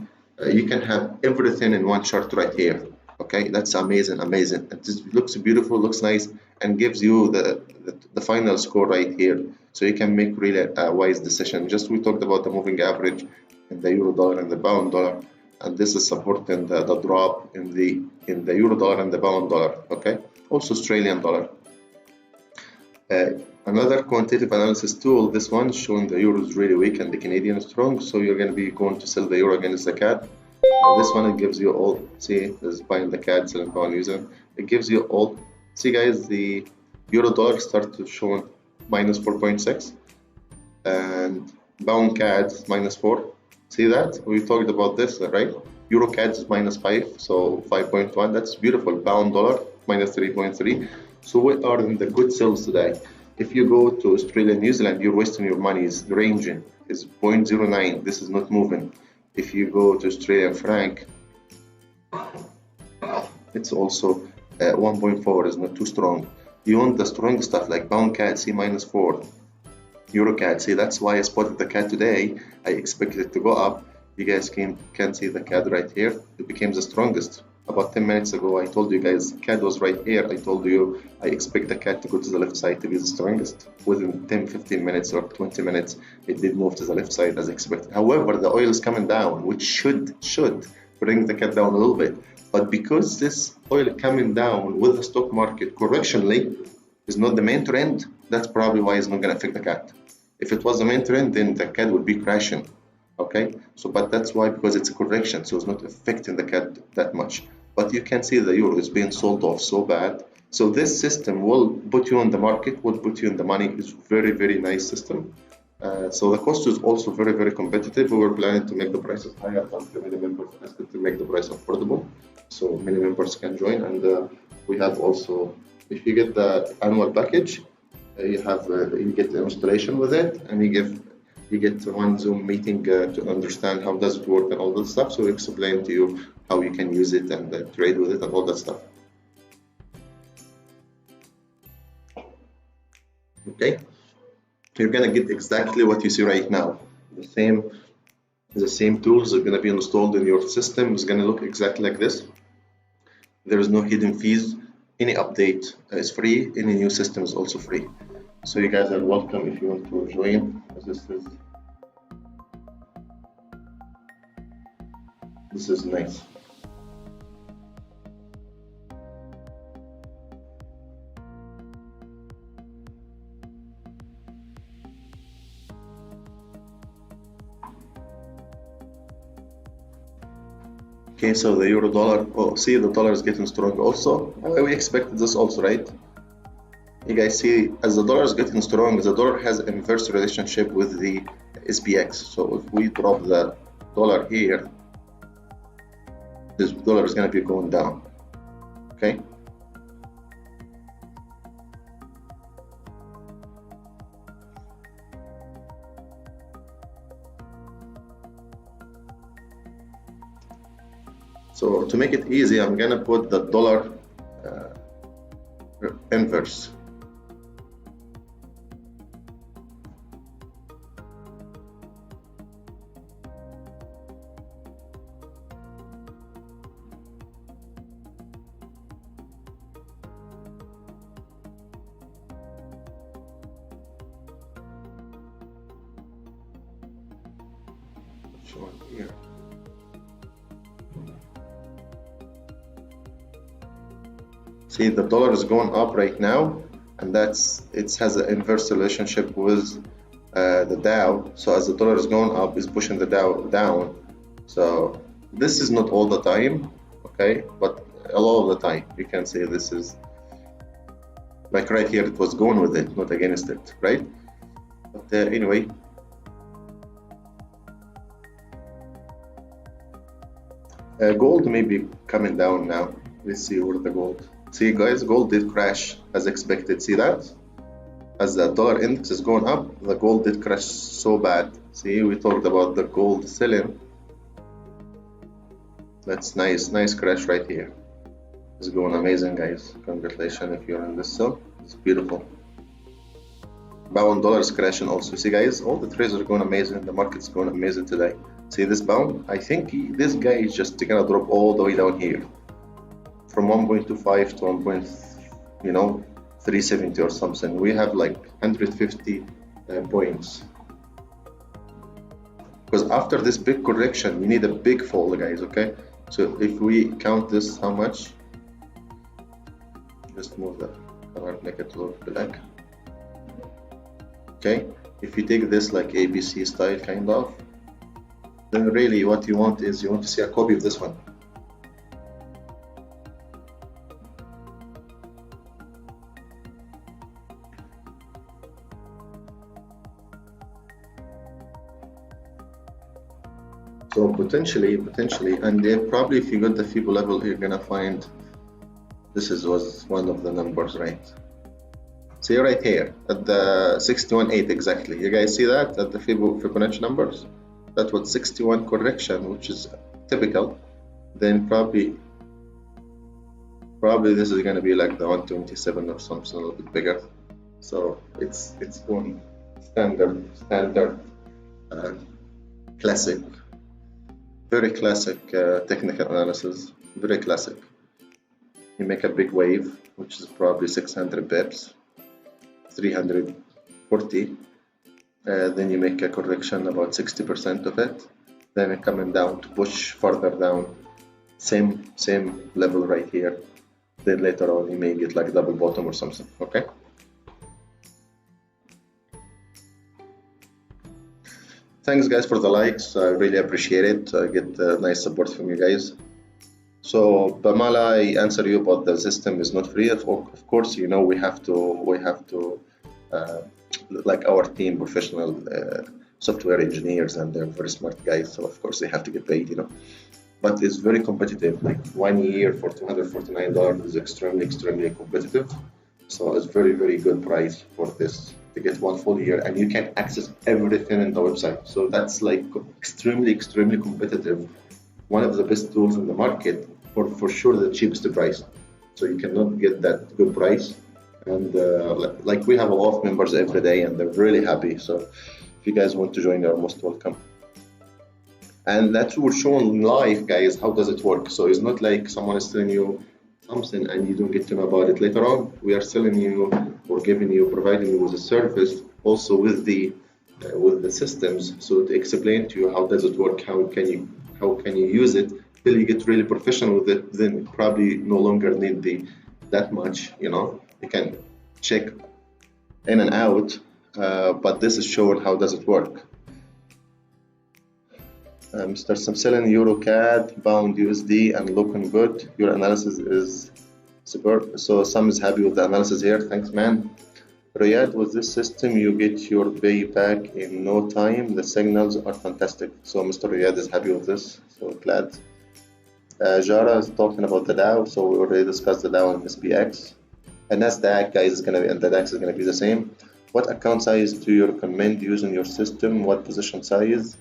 you can have everything in one chart right here. Okay, that's amazing. It just looks beautiful, looks nice, and gives you the final score right here. So you can make really a wise decision. Just we talked about the moving average in the euro dollar and the pound dollar, and this is supporting the drop in the euro dollar and the pound dollar. Okay, also Australian dollar. Another quantitative analysis tool, this one showing the euro is really weak and the Canadian is strong, so you're going to be going to sell the euro against the CAD. This one, it gives you all, see, this is buying the CAD, selling pound using. It gives you all, see guys, the euro dollar starts to show minus 4.6 and pound CAD is minus 4. See that? We talked about this, right? Euro CAD is minus 5, so 5.1. That's beautiful. Pound dollar minus 3.3. So we are in the good sales today. If you go to Australia and New Zealand, you're wasting your money. It's ranging. It's 0.09. This is not moving. If you go to Australian franc, it's also 1.4, is not too strong. You want the strong stuff like pound CAD, see minus 4, euro CAD, see that's why I spotted the CAD today. I expected it to go up. You guys can see the CAD right here. It became the strongest. About 10 minutes ago, I told you guys CAD was right here. I told you I expect the CAD to go to the left side to be the strongest. Within 10-15 minutes or 20 minutes, it did move to the left side as expected. However, the oil is coming down, which should bring the CAD down a little bit. But because this oil coming down with the stock market correctionally is not the main trend, that's probably why it's not going to affect the CAD. If it was the main trend, then the CAD would be crashing. Okay, so but that's why, because it's a correction, so it's not affecting the CAD that much. But you can see the euro is being sold off so bad. So this system will put you on the market, will put you in the money. It's very, very nice system. So the cost is also very, very competitive. We were planning to make the prices higher, but the many members asked to make the price affordable, so many members can join. And we have also, if you get the annual package, you get the installation with it, and you get one Zoom meeting to understand how does it work and all that stuff. So we explain to you how you can use it and trade with it and all that stuff. Okay, you're gonna get exactly what you see right now. The same tools are gonna be installed in your system. It's gonna look exactly like this. There is no hidden fees. Any update is free. Any new system is also free. So you guys are welcome if you want to join. This is nice. Okay, so the euro dollar, oh, see the dollar is getting strong also. We expected this also, right? You guys see, as the dollar is getting strong, the dollar has an inverse relationship with the SPX. So if we drop the dollar here, this dollar is going to be going down. Okay. So to make it easy, I'm going to put the dollar inverse. showing here. See, the dollar is going up right now, and it has an inverse relationship with the Dow. So as the dollar is going up, it's pushing the Dow down. So this is not all the time, okay, but a lot of the time you can say this is like right here. It was going with it, not against it, right? But anyway. Gold may be coming down now. Let's see where the gold. See guys, gold did crash as expected. See that? As the dollar index is going up, the gold did crash so bad. See, we talked about the gold selling. That's nice crash right here. It's going amazing, guys. Congratulations if you're in this sell. It's beautiful. Pound dollar is crashing also. See guys, all the trades are going amazing. The market's going amazing today. See this pound? I think this guy is just gonna drop all the way down here from 1.25 to 370 or something. We have like 150 points, because after this big correction you need a big fall, guys. Okay, so if we count this, how much? Just move the color, make it look black. Okay, if you take this like ABC style kind of, then really what you want is you want to see a copy of this one. So potentially, and then probably if you got the FIBO level, you're gonna find this was one of the numbers, right? See right here at the 61.8 exactly. You guys see that at the Fibonacci numbers? That was 61 correction, which is typical. Then probably this is gonna be like the 127 or something a little bit bigger. So it's going standard, classic, very classic technical analysis, very classic. You make a big wave, which is probably 600 pips, 340. Then you make a correction about 60% of it, then it coming down to push further down, same level right here. Then later on you may get like double bottom or something. Okay, thanks guys for the likes, I really appreciate it. I get nice support from you guys. So Bamala, I answer you about the system is not free. Of course, we have to like our team, professional software engineers, and they're very smart guys, so of course they have to get paid, but it's very competitive. Like 1 year for $249 is extremely competitive, so it's very good price for this to get 1 full year, and you can access everything in the website. So that's like extremely competitive, one of the best tools in the market, for sure the cheapest price. So you cannot get that good price. And like we have a lot of members every day, and they're really happy. So if you guys want to join, you're most welcome. And that's we're showing live, guys. How does it work? So it's not like someone is telling you something and you don't get to know about it later on. We are selling you or providing you with a service, also with the systems. So to explain to you how does it work, how can you use it till you get really professional with it. Then you probably no longer need that much. You can check in and out, but this is showing how does it work. Mr. Selling Euro CAD, Pound USD, and looking good. Your analysis is superb. So Sam is happy with the analysis here. Thanks, man. Riyadh, with this system, you get your pay back in no time. The signals are fantastic. So Mr. Riyadh is happy with this. So glad. Jara is talking about the Dow. So we already discussed the Dow and SPX. And Nasdaq, guys, is gonna be, and the DAX is gonna be the same. What account size do you recommend using your system? What position size?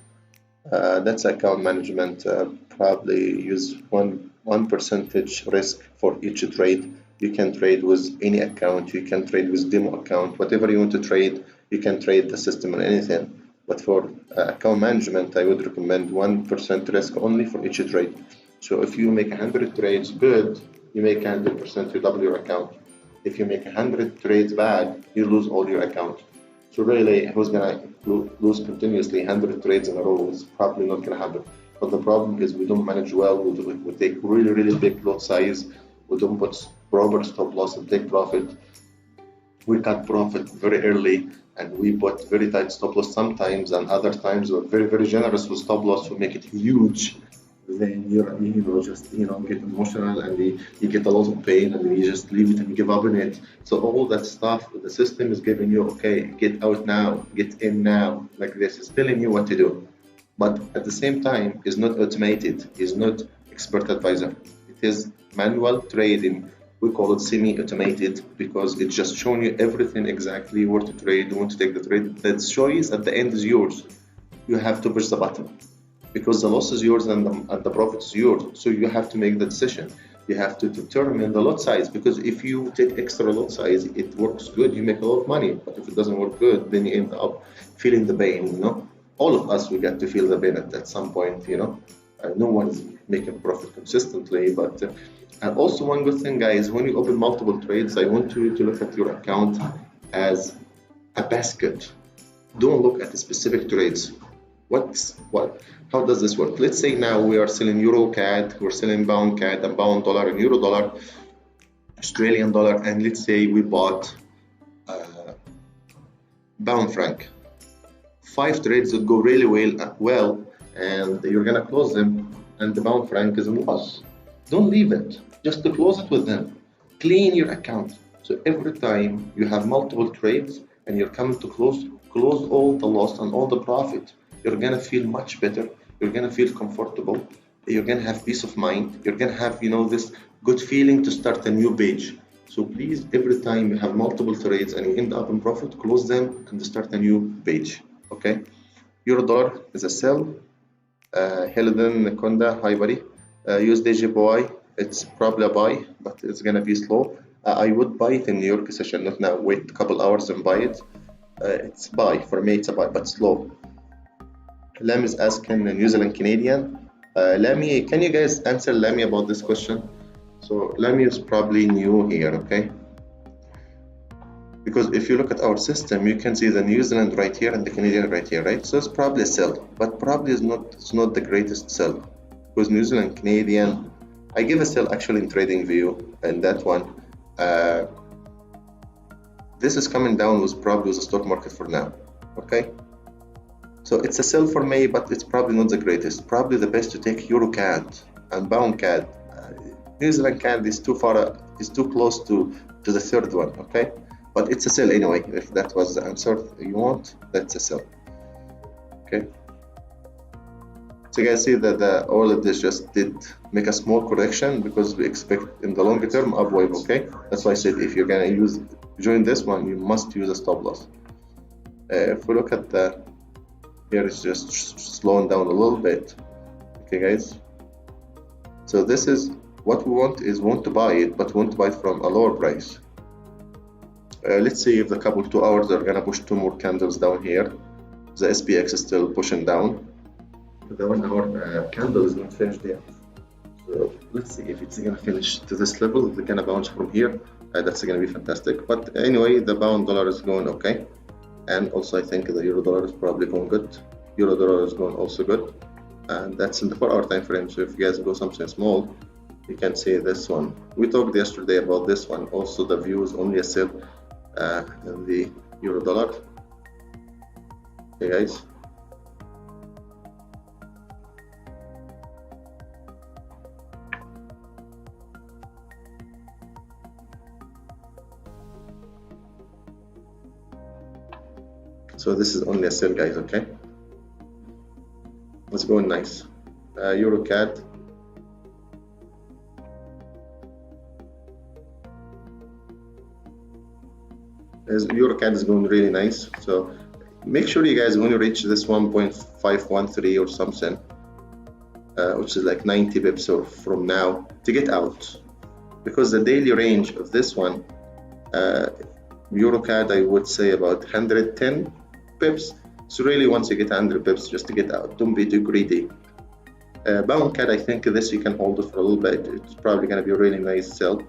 That's account management. Probably use one percentage risk for each trade. You can trade with any account. You can trade with demo account. Whatever you want to trade, you can trade the system on anything. But for account management, I would recommend 1% risk only for each trade. So if you make 100 trades good, you make 100%, you double your account. If you make 100 trades bad, you lose all your account. So really, who's gonna lose continuously 100 trades in a row is probably not gonna happen. But the problem is we don't manage well. We take really big lot size. We don't put proper stop loss and take profit. We cut profit very early, and we put very tight stop loss sometimes, and other times we're very generous with stop loss to make it huge. Then just get emotional, and you get a lot of pain, and you just leave it and give up on it. So all that stuff, the system is giving you, okay, get out now, get in now, like this, is telling you what to do. But at the same time, it's not automated, it's not expert advisor. It is manual trading. We call it semi-automated because it's just showing you everything exactly where to trade, when to take the trade. The choice at the end is yours. You have to push the button because the loss is yours and the profit is yours. So you have to make the decision. You have to determine the lot size, because if you take extra lot size, it works good, you make a lot of money. But if it doesn't work good, then you end up feeling the pain. All of us, we get to feel the pain at some point. No one is making profit consistently, but and also one good thing, guys, when you open multiple trades, I want you to look at your account as a basket. Don't look at the specific trades. How does this work? Let's say now we are selling Euro CAD, we're selling pound CAD and pound dollar and Euro dollar, Australian dollar, and let's say we bought pound franc. 5 trades that go really well, and you're gonna close them, and the pound franc is in loss. Don't leave it. Just to close it with them. Clean your account. So every time you have multiple trades and you're coming to close all the loss and all the profit, you're gonna feel much better. You're gonna feel comfortable. You're gonna have peace of mind. You're gonna have this good feeling to start a new page. So please, every time you have multiple trades and you end up in profit, close them and start a new page. Okay. Euro dollar is a sell. Helden Konda, hi buddy. USD JPY, it's probably a buy, but it's gonna be slow. I would buy it in New York session, not now. Wait a couple hours and buy it. It's buy for me. It's a buy, but slow. Lam is asking New Zealand Canadian. Lammy, can you guys answer Lammy about this question? So Lammy is probably new here, okay? Because if you look at our system, you can see the New Zealand right here and the Canadian right here, right? So it's probably a sell, but probably it's not the greatest sell. Because New Zealand Canadian, I give a sell actually in trading view, and that one this is coming down with probably the stock market for now. Okay, so it's a sell for me, but it's probably not the greatest. Probably the best to take Euro CAD and pound CAD. New Zealand CAD is too close to the third one. Okay, but it's a sell anyway. If that was the answer you want, that's a sell. Okay. So you guys see that all of this just did make a small correction because we expect in the longer term upwave. Okay, that's why I said if you're gonna join this one, you must use a stop loss. If we look at here, it's just slowing down a little bit. Okay, guys. So this is what we want to buy it, but we want to buy it from a lower price. Let's see if the couple 2 hours are gonna push 2 more candles down here. The SPX is still pushing down. The 1 hour candle is not finished yet. So let's see if it's gonna finish to this level. It's gonna bounce from here. That's gonna be fantastic. But anyway, the pound dollar is going okay, and also I think the euro dollar is probably going good. Euro dollar is going also good, and that's in the 4 hour time frame. So if you guys go something small, you can see this one. We talked yesterday about this one. Also, the view is only a sell in the euro dollar. Okay, guys. So this is only a sell, guys. Okay, it's going nice. Euro CAD. Euro CAD is going really nice. So make sure you guys, when you reach this 1.513 or something, which is like 90 pips or from now, to get out, because the daily range of this one, Euro CAD, I would say about 110 pips. So really, once you get 100 pips, just to get out, don't be too greedy. Pound CAD, I think this you can hold it for a little bit. It's probably going to be a really nice sell.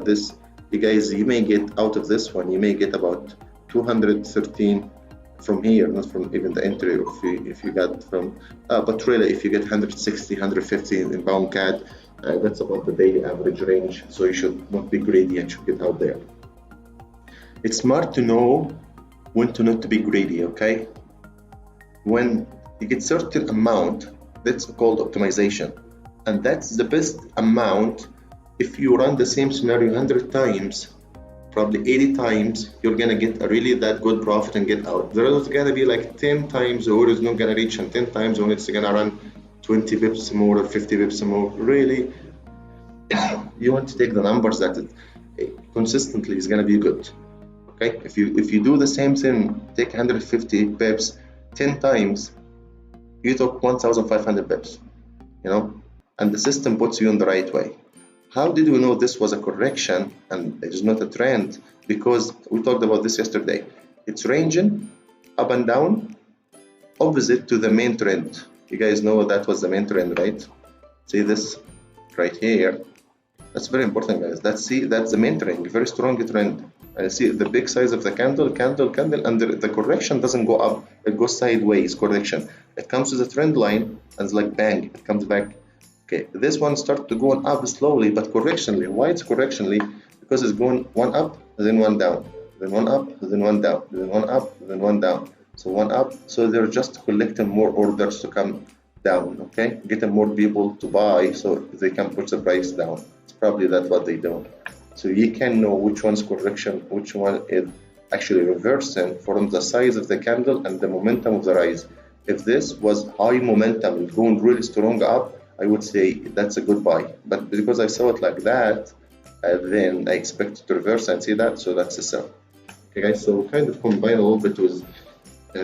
This, you guys, you may get out of this one, you may get about 213 from here, not from even the entry. If you got from, but really, if you get 160, 150 in pound CAD, that's about the daily average range. So you should not be greedy and should get out there. It's smart to know when to not to be greedy. Okay, when you get certain amount, that's called optimization, and that's the best amount. If you run the same scenario 100 times, probably 80 times, you're gonna get a really that good profit and get out. There is gonna be like 10 times the order is not gonna reach, and 10 times when it's gonna run 20 bips more or 50 bips more. Really, you want to take the numbers that consistently is gonna be good. Okay, if you do the same thing, take 150 bips 10 times, you took 1,500 bips, you know, and the system puts you in the right way. How did we know this was a correction and it is not a trend? Because we talked about this yesterday. It's ranging up and down, opposite to the main trend. You guys know that was the main trend, right? See this right here? That's very important, guys. That's the main trend, very strong trend. And see the big size of the candle, and the correction doesn't go up, it goes sideways, correction. It comes to the trend line and it's like bang, it comes back. Okay, this one starts to go up slowly, but correctionally. Why it's correctionally? Because it's going one up, then one down, then one up, then one down, then one up, then one down. So one up, so they're just collecting more orders to come down, okay? Getting more people to buy so they can push the price down. It's probably that's what they do. So you can know which one's correction, which one is actually reversing from the size of the candle and the momentum of the rise. If this was high momentum, going really strong up, I would say that's a good buy. But because I saw it like that, then I expect it to reverse and see that, so that's a sell. Okay, guys, so kind of combine a little bit with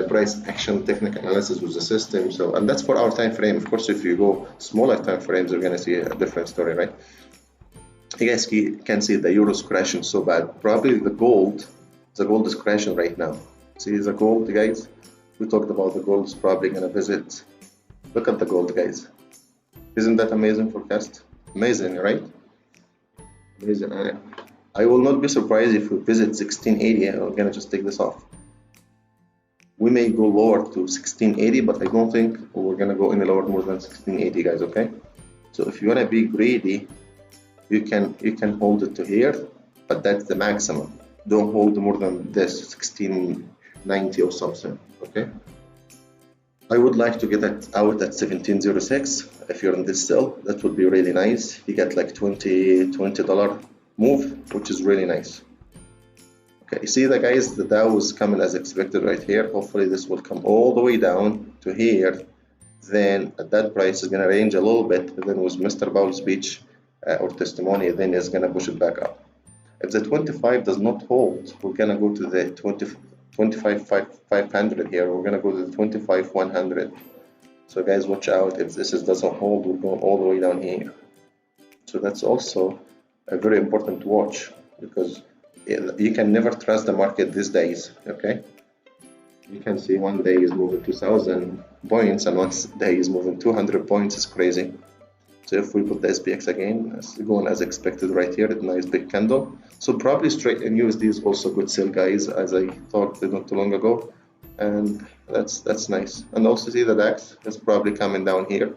price action, technical analysis with the system. So, and that's for our time frame. Of course, if you go smaller time frames, you're gonna see a different story, right? You guys can see the euro's crashing so bad. Probably the gold is crashing right now. See the gold, guys? We talked about the gold is probably gonna visit. Look at the gold, guys. Isn't that amazing forecast? Amazing, right? Amazing. I will not be surprised if we visit 1680. I'm gonna just take this off. We may go lower to 1680, but I don't think we're gonna go any lower more than 1680, guys. Okay. So if you wanna be greedy, you can hold it to here, but that's the maximum. Don't hold more than this 1690 or something. Okay. I would like to get it out at 1706. If you're in this sell, that would be really nice. You get like $20 move, which is really nice. Okay, you see the guys, the Dow is coming as expected right here. Hopefully this will come all the way down to here. Then at that price is gonna range a little bit. And then with Mr. Powell's speech or testimony, then it's gonna push it back up. If the 25 does not hold, we're gonna go to the 25,500 here. We're gonna go to the 25,100. So guys, watch out. If this doesn't hold, we're going all the way down here. So that's also a very important to watch, because you can never trust the market these days. Okay, you can see one day is moving 2,000 points and one day is moving 200 points. It's crazy. So if we put the SPX again, it's going as expected right here, a nice big candle. So probably straight in USD is also good sell, guys, as I talked not too long ago, and that's nice. And also see the DAX is probably coming down here.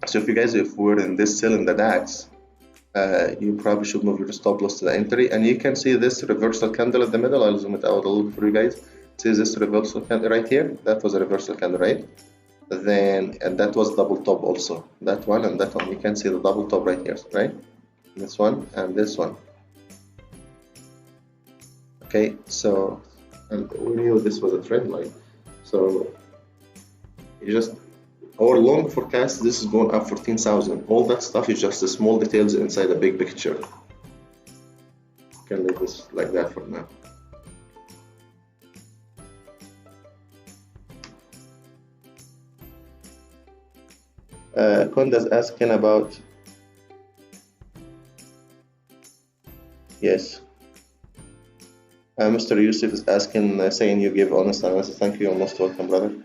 So if we're in this sell in the DAX, you probably should move your stop loss to the entry, and you can see this reversal candle in the middle. I'll zoom it out a little for you guys. See this reversal candle right here? That was a reversal candle, right? Then, and that was double top also. That one and that one. You can see the double top right here, right? This one and this one. Okay, so, and we knew this was a trend line. So, you just, our long forecast, this is going up 14,000. All that stuff is just the small details inside the big picture. You can leave this like that for now. Konda's asking about, yes. Mr. Yusuf is asking, saying you give honest analysis. Thank you, you're most welcome, brother.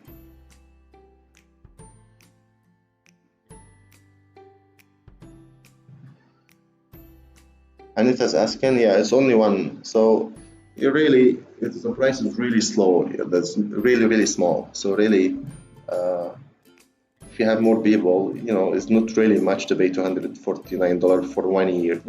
Anita's asking, yeah, it's only one. So you really, the price is really slow. That's really small. So really, uh, if you have more people, it's not really much to pay $249 for 1 year.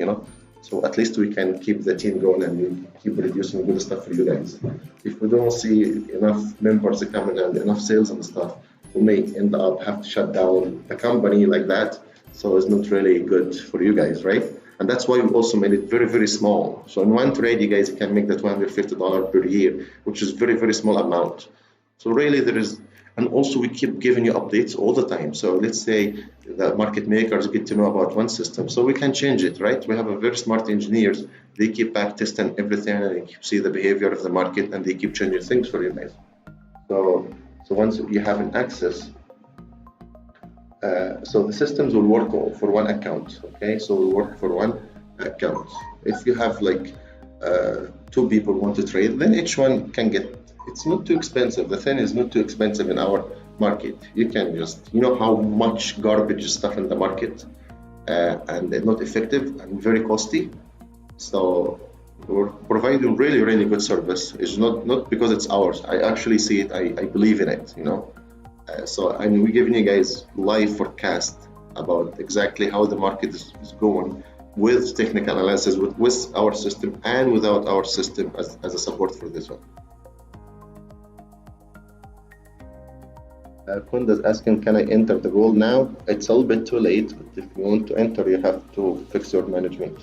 So at least we can keep the team going and we keep producing good stuff for you guys. If we don't see enough members coming and enough sales and stuff, we may end up have to shut down the company like that. So it's not really good for you guys, right? And that's why we also made it very small. So in one trade, you guys can make the $250 per year, which is very small amount. So really there is, and also we keep giving you updates all the time. So let's say the market makers get to know about one system, so we can change it, right? We have a very smart engineers. They keep back testing everything and they keep see the behavior of the market and they keep changing things for you guys. So once you have an access, so the systems will work for one account. Okay, so will work for one account. If you have like two people want to trade, then each one can get. It's not too expensive. The thing is not too expensive in our market. You can just, how much garbage stuff in the market, and they're not effective and very costly. So we're providing really good service. It's not because it's ours. I actually see it. I believe in it. So we're giving you guys live forecast about exactly how the market is going with technical analysis, with our system and without our system as a support for this one. Kunda's asking, can I enter the goal now? It's a little bit too late, but if you want to enter, you have to fix your management.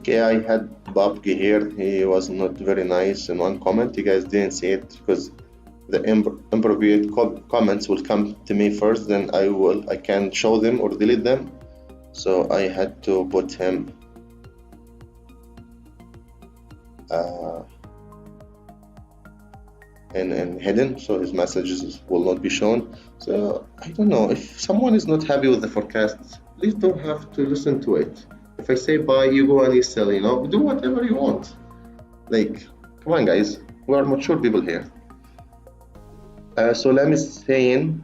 Okay, I had Bob here. He was not very nice in one comment. You guys didn't see it because the appropriate comments will come to me first, then I can show them or delete them. So I had to put him in hidden, so his messages will not be shown. So I don't know, if someone is not happy with the forecast, please don't have to listen to it. If I say buy, you go and you sell, do whatever you want. Like, come on guys, we are mature people here. So Lam is saying,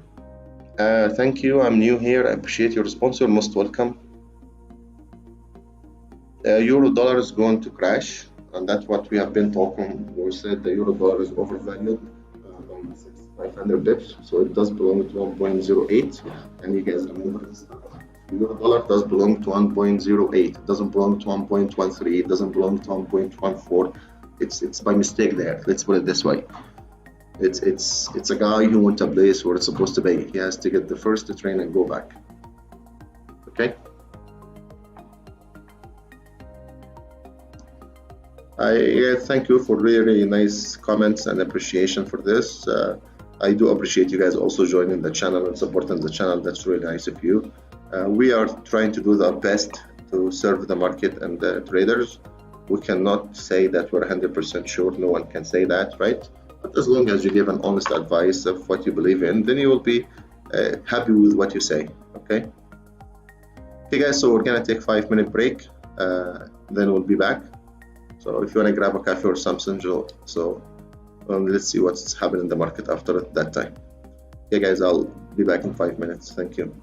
thank you, I'm new here, I appreciate your response, you're most welcome. Euro dollar is going to crash, and that's what we have been talking. We said the euro dollar is overvalued on 500 bips, so it does belong to 1.08, and you guys remember this. Euro dollar does belong to 1.08. It doesn't belong to 1.13. It doesn't belong to 1.14. It's by mistake there. Let's put it this way. It's a guy who went to a place where it's supposed to be. He has to get the first train and go back. Okay. I thank you for really nice comments and appreciation for this. I do appreciate you guys also joining the channel and supporting the channel. That's really nice of you. We are trying to do our best to serve the market and the traders. We cannot say that we're 100% sure. No one can say that, right? But as long as you give an honest advice of what you believe in, then you will be happy with what you say. Okay. Okay, guys. So we're gonna take 5-minute break. Then we'll be back. So if you want to grab a coffee or something, let's see what's happening in the market after that time. Okay, guys, I'll be back in 5 minutes. Thank you.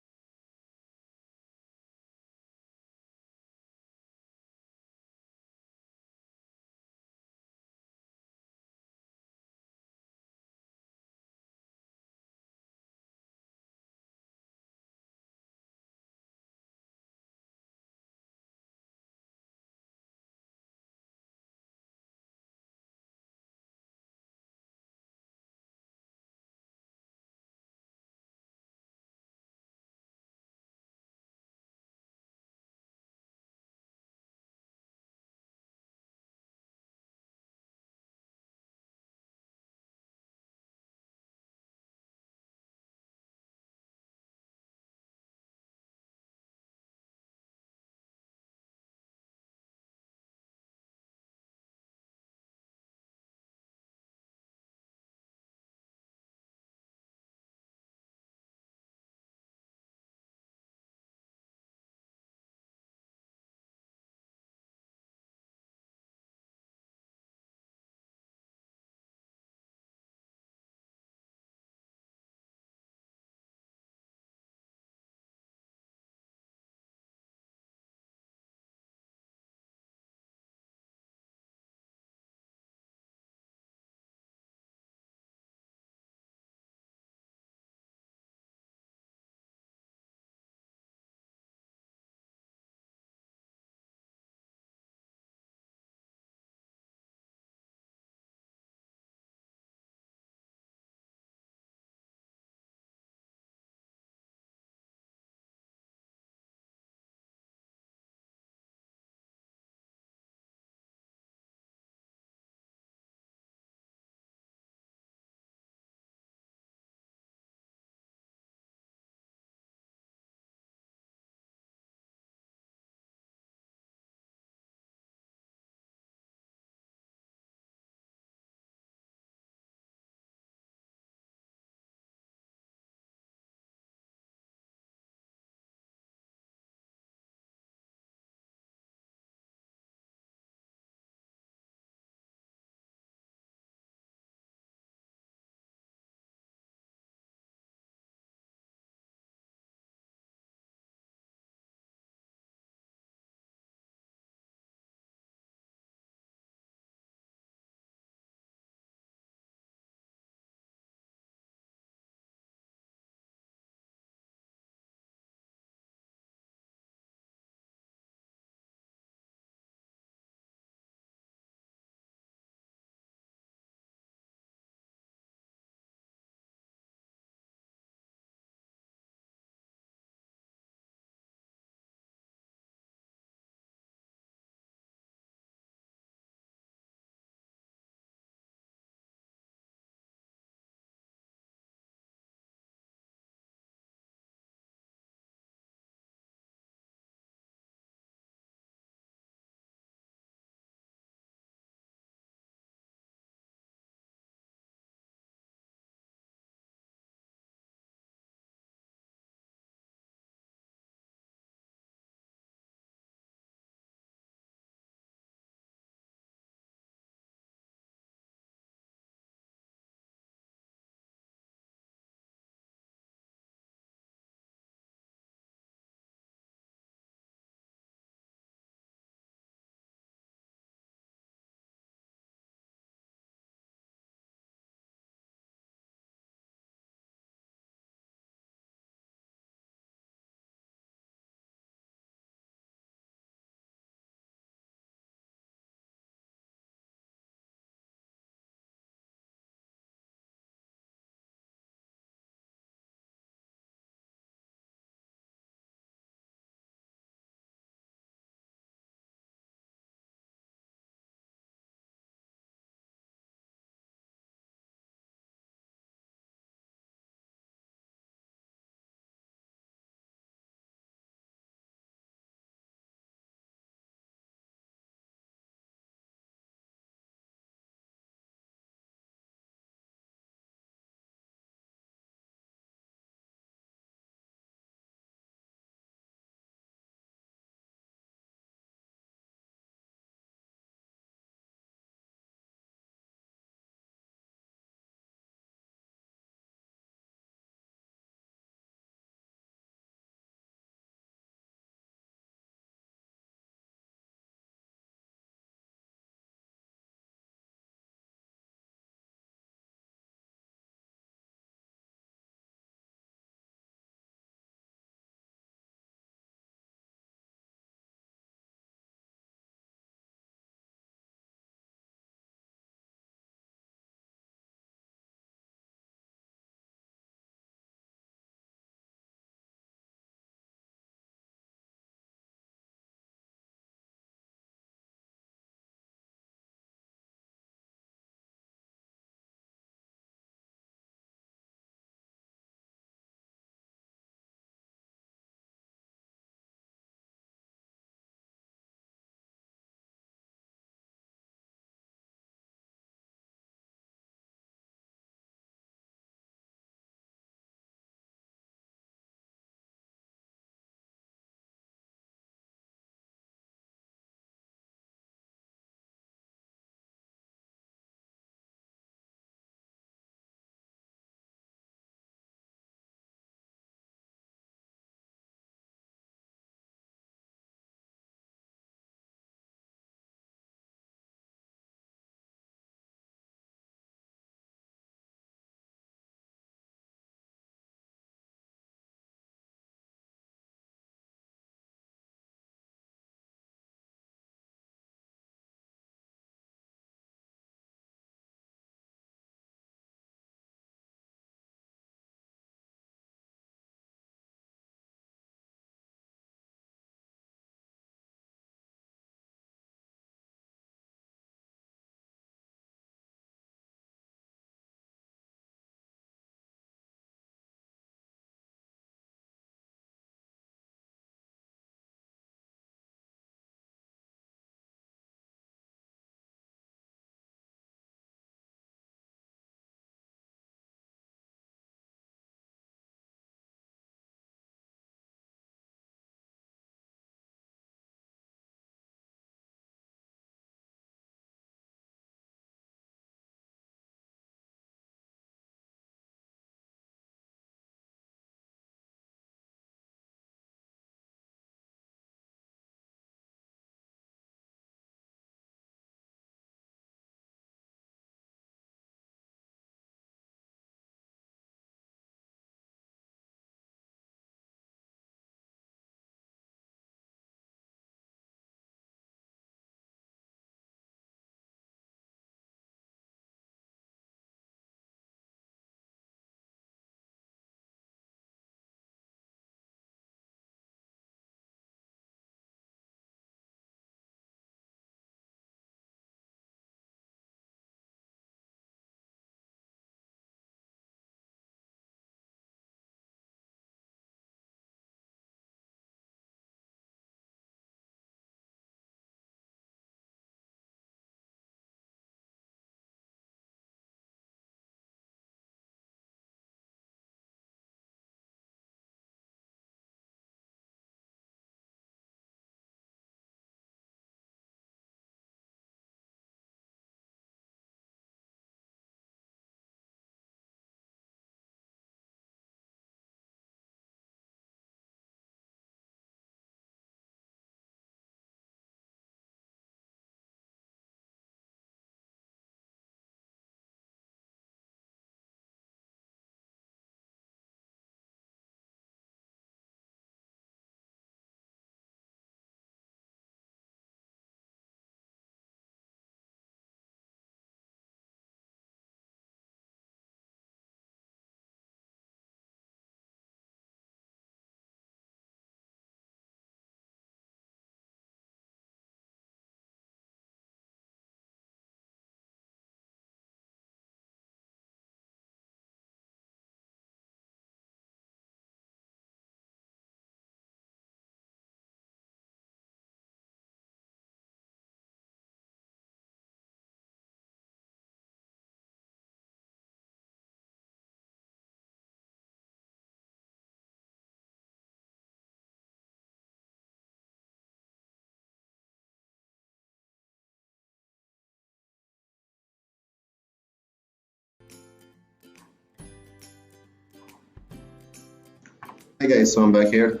Hey guys, so I'm back here.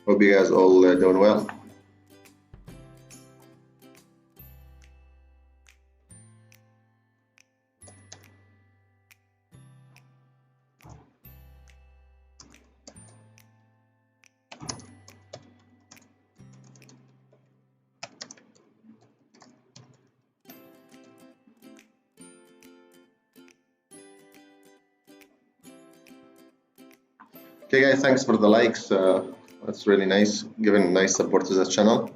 Hope you guys all doing well. Okay guys, thanks for the likes. That's really nice, giving nice support to this channel.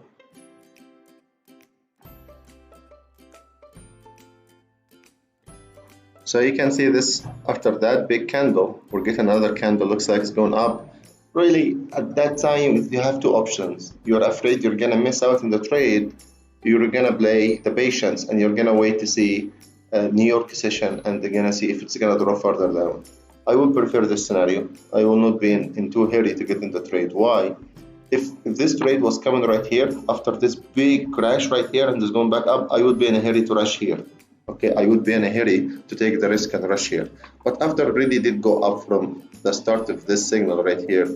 So you can see this after that big candle, we're getting another candle, looks like it's going up. Really, at that time, you have two options. You're afraid you're gonna miss out in the trade, you're gonna play the patience and you're gonna wait to see a New York session and you're gonna see if it's gonna drop further down. I would prefer this scenario. I will not be in too hurry to get in the trade. Why? If this trade was coming right here after this big crash right here and is going back up, I would be in a hurry to rush here. Okay, I would be in a hurry to take the risk and rush here. But after it really did go up from the start of this signal right here,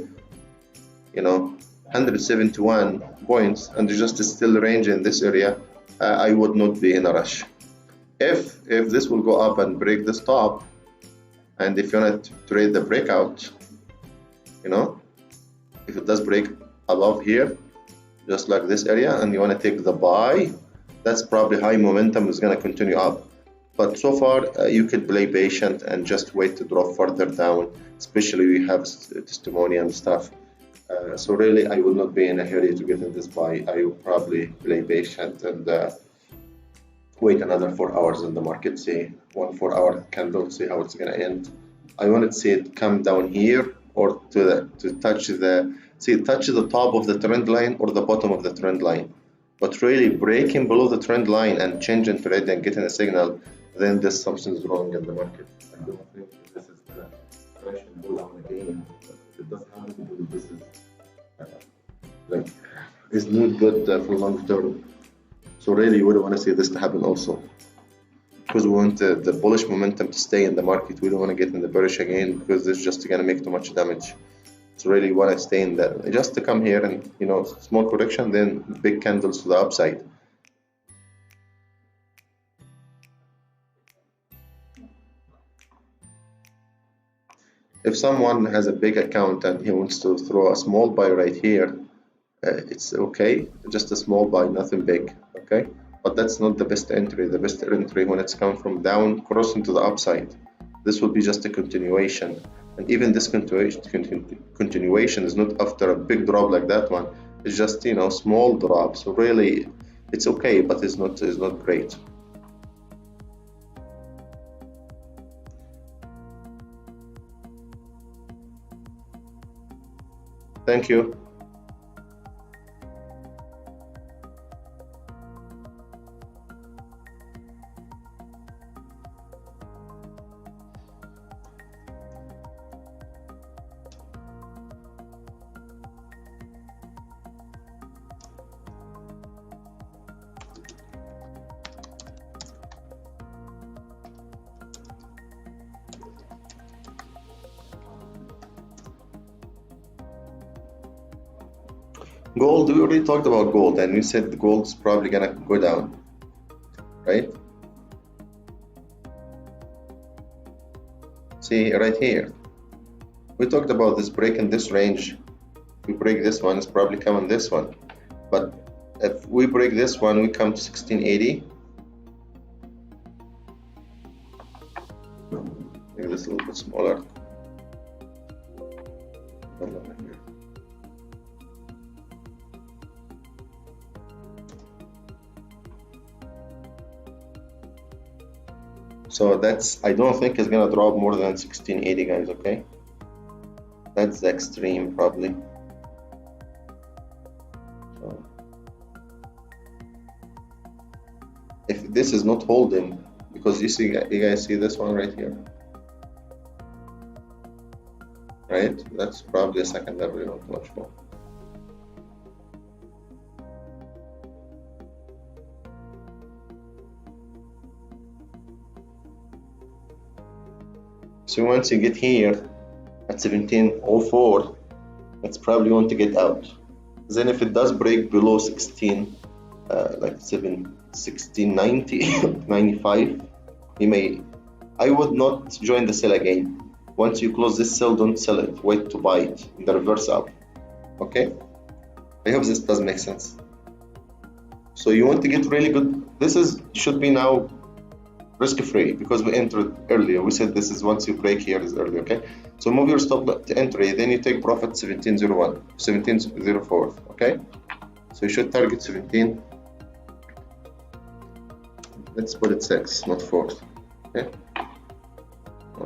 171 points, and just still range in this area, I would not be in a rush. If this will go up and break this top, and if you want to trade the breakout, if it does break above here, just like this area, and you want to take the buy, that's probably high momentum is going to continue up. But so far, you could play patient and just wait to drop further down, especially we have testimony and stuff. So really, I will not be in a hurry to get in this buy. I will probably play patient and wait another 4 hours in the market, see 1 4-hour candle, see how it's going to end. I want to see it come down here or to touch the top of the trend line or the bottom of the trend line. But really breaking below the trend line and changing trade and getting a signal, then there's something wrong in the market. I don't think this is gonna crash and go down again. But if it does happen, this is is not good for long term. So really, we don't want to see this to happen also, because we want the bullish momentum to stay in the market. We don't want to get in the bearish again, because this is just gonna make too much damage. So really want to stay in that, just to come here and small correction, then big candles to the upside. If someone has a big account and he wants to throw a small buy right here, it's okay, just a small buy, nothing big, okay? But that's not the best entry. The best entry when it's come from down crossing to the upside. This will be just a continuation. And even this continuation is not after a big drop like that one. It's just small drop. So really, it's okay, but it's not great. Thank you. Gold, we already talked about gold, and we said the gold's probably gonna go down, right? See right here, we talked about this break in this range. If we break this one, it's probably coming this one. But if we break this one, we come to 1680. Make this a little bit smaller. So that's, I don't think it's gonna drop more than 1680, guys, okay? That's the extreme probably. So if this is not holding, because you guys see this one right here, right? That's probably a second level you don't watch for. So once you get here at at 1704, it's probably want to get out. Then if it does break below 16, like 1690, 95, you may. I would not join the sell again. Once you close this sell, don't sell it. Wait to buy it in the reverse up. Okay? I hope this does make sense. So you want to get really good. This should be now risk-free because we entered earlier. We said this is once you break here is early. Okay? So move your stop to entry. Then you take profit 1701, 1704. Okay? So you should target 17. Let's put it 6, not 4. Okay?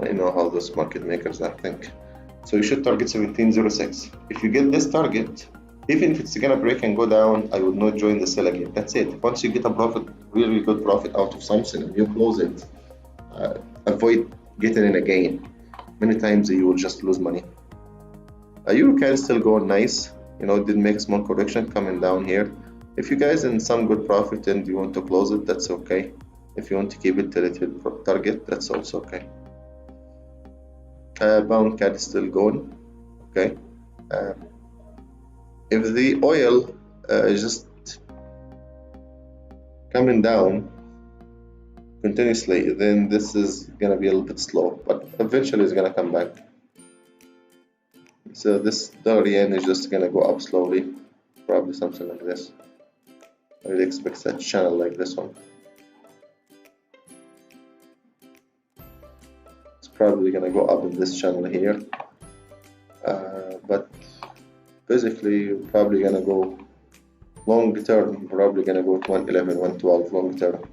I know how those market makers think. So you should target 1706. If you get this target, even if it's gonna break and go down, I would not join the sell again. That's it. Once you get a profit, really good profit out of something, and you close it, avoid getting in again. Many times you will just lose money. EuroCAD is still going nice. You know, it did make a small correction coming down here. If you guys in some good profit and you want to close it, that's okay. If you want to keep it till it hit target, that's also okay. Pound CAD is still going. Okay. If the oil is just coming down continuously, then this is gonna be a little bit slow, but eventually it's gonna come back. So this dollar yen is just gonna go up slowly, probably something like this. I would expect a channel like this one. It's probably gonna go up in this channel here, but basically you're probably gonna go long term, probably gonna go to 111, 112 long term,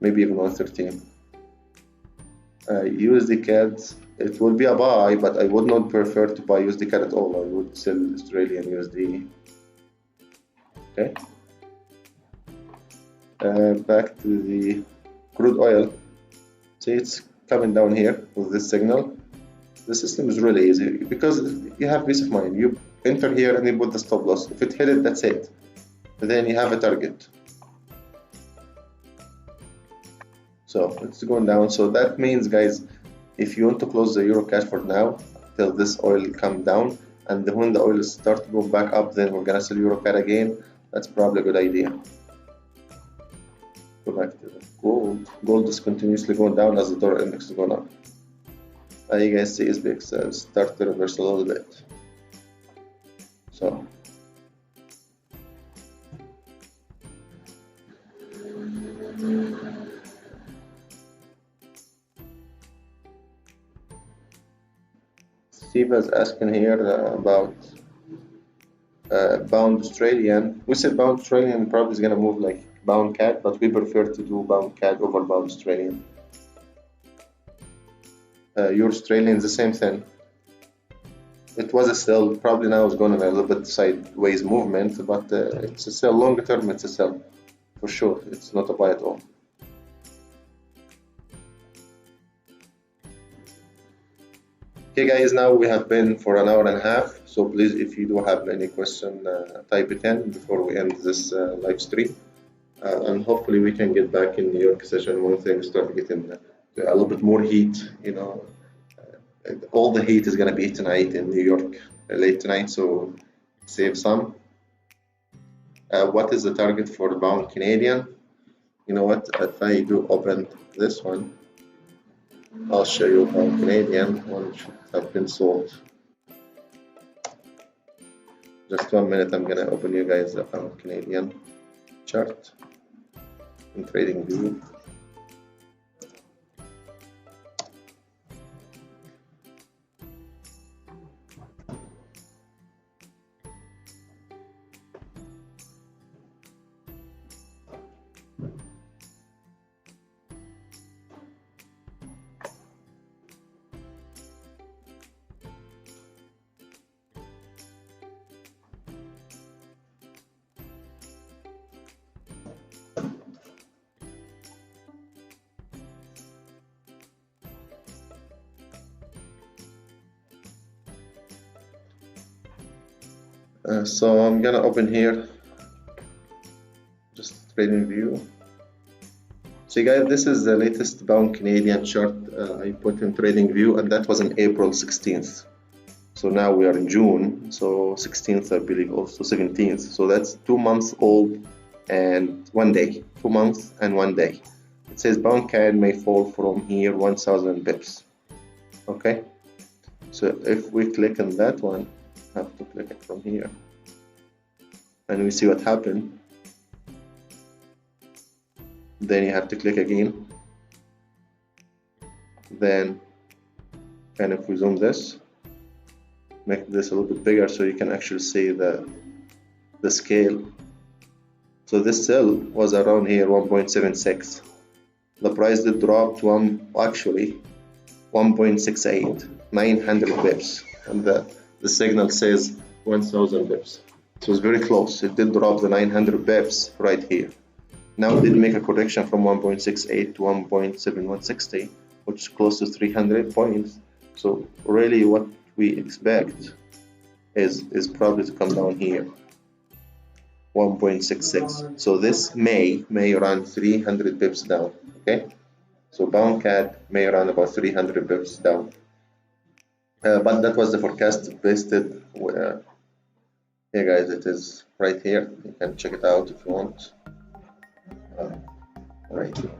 maybe even 113. USD CAD, it will be a buy, but I would not prefer to buy USD CAD at all. I would sell Australian USD. Okay. Back to the crude oil. See, it's coming down here with this signal. The system is really easy because you have peace of mind. You enter here and you put the stop loss. If it hit it, that's it. Then you have a target. So it's going down. So that means, guys, if you want to close the euro cash for now till this oil come down, and when the oil start to go back up, then we're gonna sell euro CAD again. That's probably a good idea. Go back to the gold. Gold is continuously going down as the dollar index is going up. You guys see SPX start to reverse a little bit. So Steve is asking here about bound Australian. We said bound Australian probably is gonna move like bound CAD, but we prefer to do bound CAD over bound Australian. Your Australian is the same thing. It was a sell, probably now it's going in a little bit sideways movement, but it's a sell. Longer term, it's a sell for sure. It's not a buy at all. Okay, guys, now we have been for an hour and a half. So please, if you do have any question, type it in before we end this live stream, and hopefully we can get back in New York session when things start getting a little bit more heat. You know, all the heat is gonna be tonight in New York, late tonight. So save some. What is the target for the bound Canadian? You know what? If I do open this one, I'll show you bound Canadian. One should have been sold. Just 1 minute. I'm gonna open you guys the bound Canadian chart in TradingView. So I'm gonna open here just TradingView. So guys, this is the latest pound Canadian chart I put in TradingView, and that was on April 16th. So now we are in June, so 16th I believe, also 17th. So that's 2 months old and 1 day. 2 months and 1 day. It says pound CAD may fall from here 1000 pips. Okay, so if we click on that one, I have to click it from here, and we see what happened. Then you have to click again. Then, and if we zoom this, make this a little bit bigger so you can actually see the scale. So this sell was around here 1.76. The price did drop to actually 1.68, 900 pips, and the signal says 1000 pips. So it's very close. It did drop the 900 pips right here. Now it did make a correction from 1.68 to 1.7160, which is close to 300 points. So really what we expect is probably to come down here 1.66. So this may run 300 pips down. Okay, so pound CAD may run about 300 pips down, but that was the forecast based it. Hey guys, it is right here. You can check it out if you want. Right here.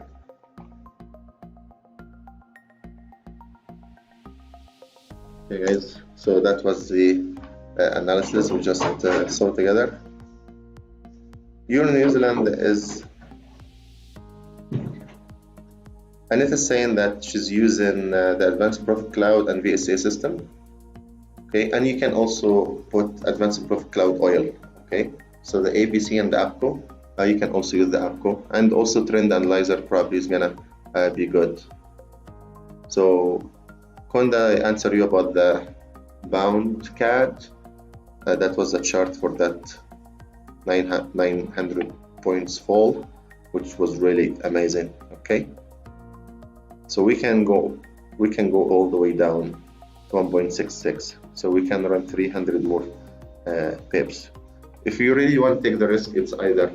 Okay guys, so that was the analysis we just saw together. Euro New Zealand is, and it is saying that she's using the Advanced Profit Cloud and VSA system. Okay, and you can also put Advanced Profit Cloud oil. Okay, so the ABC and the APCO, you can also use the APCO, and also Trend Analyzer probably is gonna be good. So Konda, I answer you about the bound CAD. That was the chart for that 900 points fall, which was really amazing. Okay, so we can go all the way down to 1.66. So we can run 300 more pips. If you really want to take the risk, it's either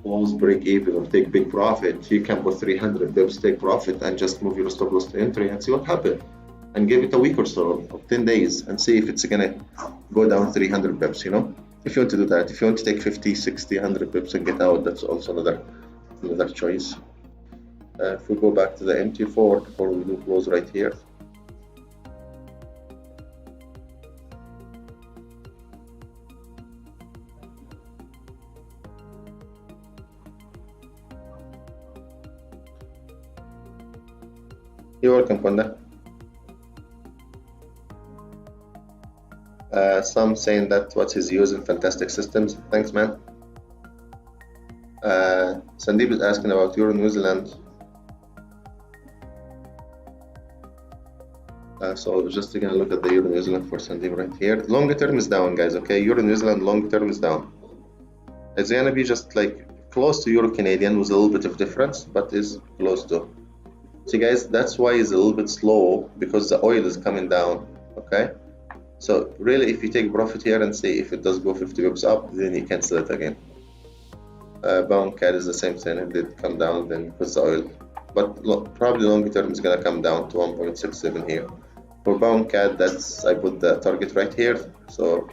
close, break even, or take big profit. You can put 300 pips, take profit, and just move your stop loss to entry and see what happens. And give it a week or so, or 10 days, and see if it's gonna go down 300 pips. You know, if you want to do that. If you want to take 50, 60, 100 pips and get out, that's also another choice. If we go back to the MT4 before we do close right here. You're welcome, Konda. Some saying that what he's using fantastic systems. Thanks, man. Sandeep is asking about Euro New Zealand. So just taking a look at the Euro New Zealand for Sandeep right here. Longer term is down, guys. Okay, Euro New Zealand long term is down. It's gonna be just like close to Euro Canadian with a little bit of difference, but is close to. See, guys, that's why it's a little bit slow, because the oil is coming down. Okay, so really, if you take profit here and see if it does go 50 pips up, then you can sell it again. Pound CAD is the same thing. It did come down then with the oil, but probably longer term is gonna come down to 1.67 here. For pound CAD, that's, I put the target right here. So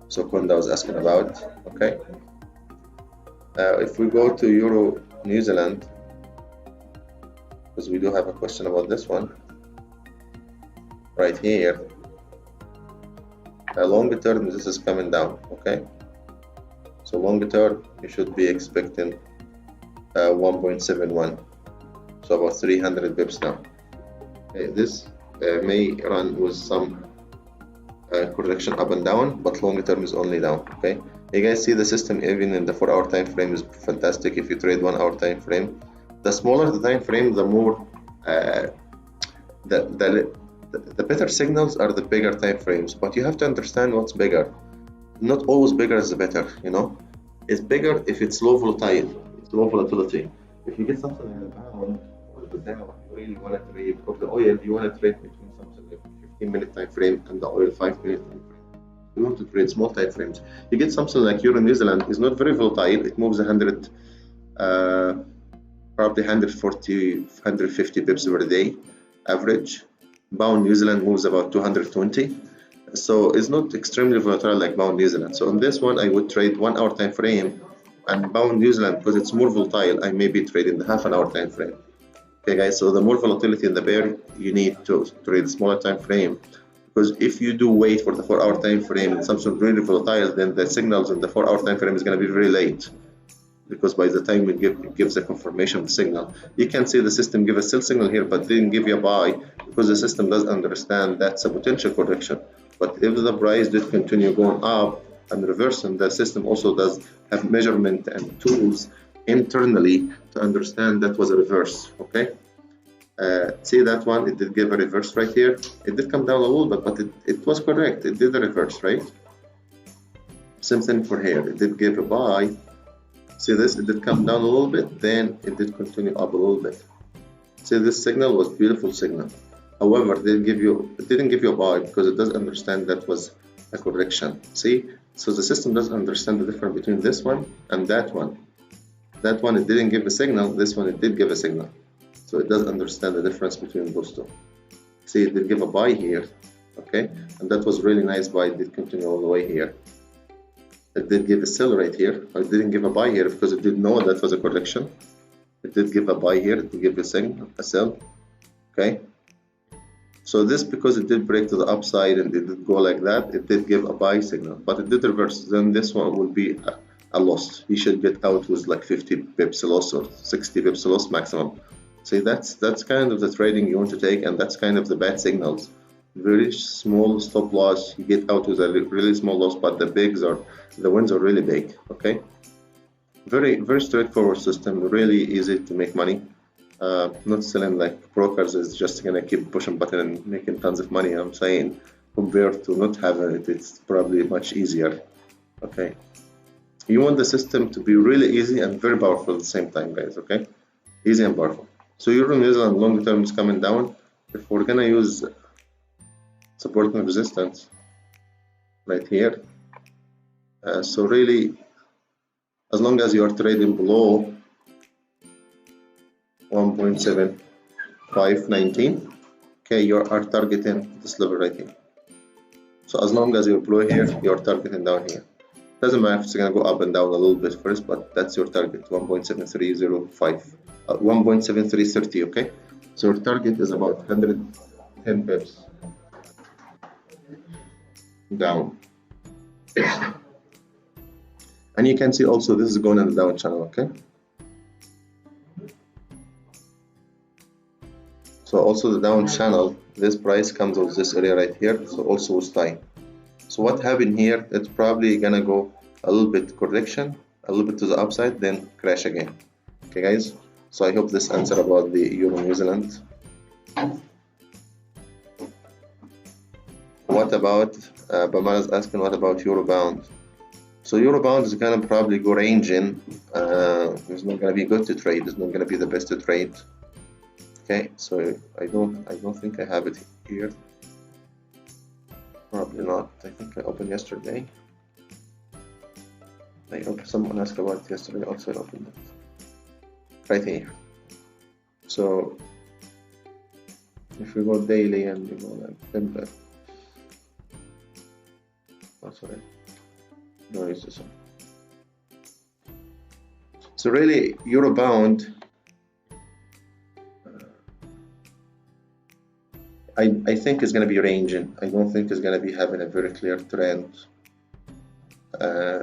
so Konda was asking about. Okay, if we go to Euro New Zealand, because we do have a question about this one right here. Longer term, this is coming down. Okay, so longer term you should be expecting 1.71, so about 300 pips now. This may run with some correction up and down, but longer term is only down. Okay, you guys see the system even in the 4-hour time frame is fantastic. If you trade 1-hour time frame, the smaller the time frame, the more the better signals are the bigger time frames. But you have to understand what's bigger. Not always bigger is the better. You know, it's bigger if it's low volatile. It's low volatility. If you get something in the pound or the down, you really want to trade, or the oil, you want to trade between something like 15-minute time frame and the oil 5-minute time frame. We want to trade small time frames. You get something like Euro New Zealand is not very volatile. It moves 100, probably 140, 150 pips per day average. Pound New Zealand moves about 220. So it's not extremely volatile like Pound New Zealand. So on this one, I would trade 1 hour time frame, and Pound New Zealand, because it's more volatile, I may be trading the half an hour time frame. Okay, guys. So the more volatility in the pair, you need to trade a smaller time frame, because if you do wait for the 4 hour time frame and something really volatile, then the signals in the 4 hour time frame is going to be very late. Because by the time it gives a confirmation of the signal, you can see the system give a sell signal here, but didn't give you a buy, because the system does understand that's a potential correction. But if the price did continue going up and reversing, the system also does have measurement and tools internally to understand that was a reverse. Okay, see that one, it did give a reverse right here. It did come down a little bit, but it was correct. It did a reverse, right? Same thing for here. It did give a buy. See this, it did come down a little bit, then it did continue up a little bit. See, this signal was beautiful signal. However, it didn't give you a buy, because it does understand that was a correction. See, so the system does understand the difference between this one and that one. That one, it didn't give a signal. This one, it did give a signal. So it does understand the difference between those two. See, it did give a buy here, okay, and that was really nice buy. It did continue all the way here. It did give a sell right here. It didn't give a buy here because it didn't know that was a correction. It did give a buy here. It did give a signal, a sell. Okay. So this, because it did break to the upside and it did go like that, it did give a buy signal, but it did reverse. Then this one will be a loss. You should get out with like 50 pips loss or 60 pips loss maximum. See, that's kind of the trading you want to take, and that's kind of the bad signals. Very small stop loss, you get out with a really small loss, but the wins are really big. Okay, very straightforward system, really easy to make money. Not selling like brokers is just gonna keep pushing button and making tons of money. I'm saying compared to not having it, it's probably much easier. Okay, you want the system to be really easy and very powerful at the same time, guys. Okay, easy and powerful. So Euro New Zealand long term is coming down. If we're gonna use support and resistance right here, so really, as long as you are trading below 1.7519, okay, you are targeting this level right here. So as long as you're below here, you're targeting down here. Doesn't matter if it's gonna go up and down a little bit first, but that's your target, 1.7305, 1.7330. Okay, so your target is about 110 pips down. And you can see also this is going in the down channel. Okay, so also the down channel, this price comes with this area right here, so also with time. So what happened here, it's probably gonna go a little bit correction, a little bit to the upside, then crash again. Okay guys, so I hope this answer about the Euro New Zealand. What about Bamana's asking, what about Euro Bound? So Euro Bound is gonna probably go ranging. It's not gonna be good to trade. It's not gonna be the best to trade. Okay, so I don't think I have it here. Probably not. I think I opened yesterday. Someone asked about it yesterday. Also, I opened it right here. So if we go daily and you go like template. Oh, sorry. No, it's this one. So really, Euro Bound, I think it's going to be ranging. I don't think it's going to be having a very clear trend.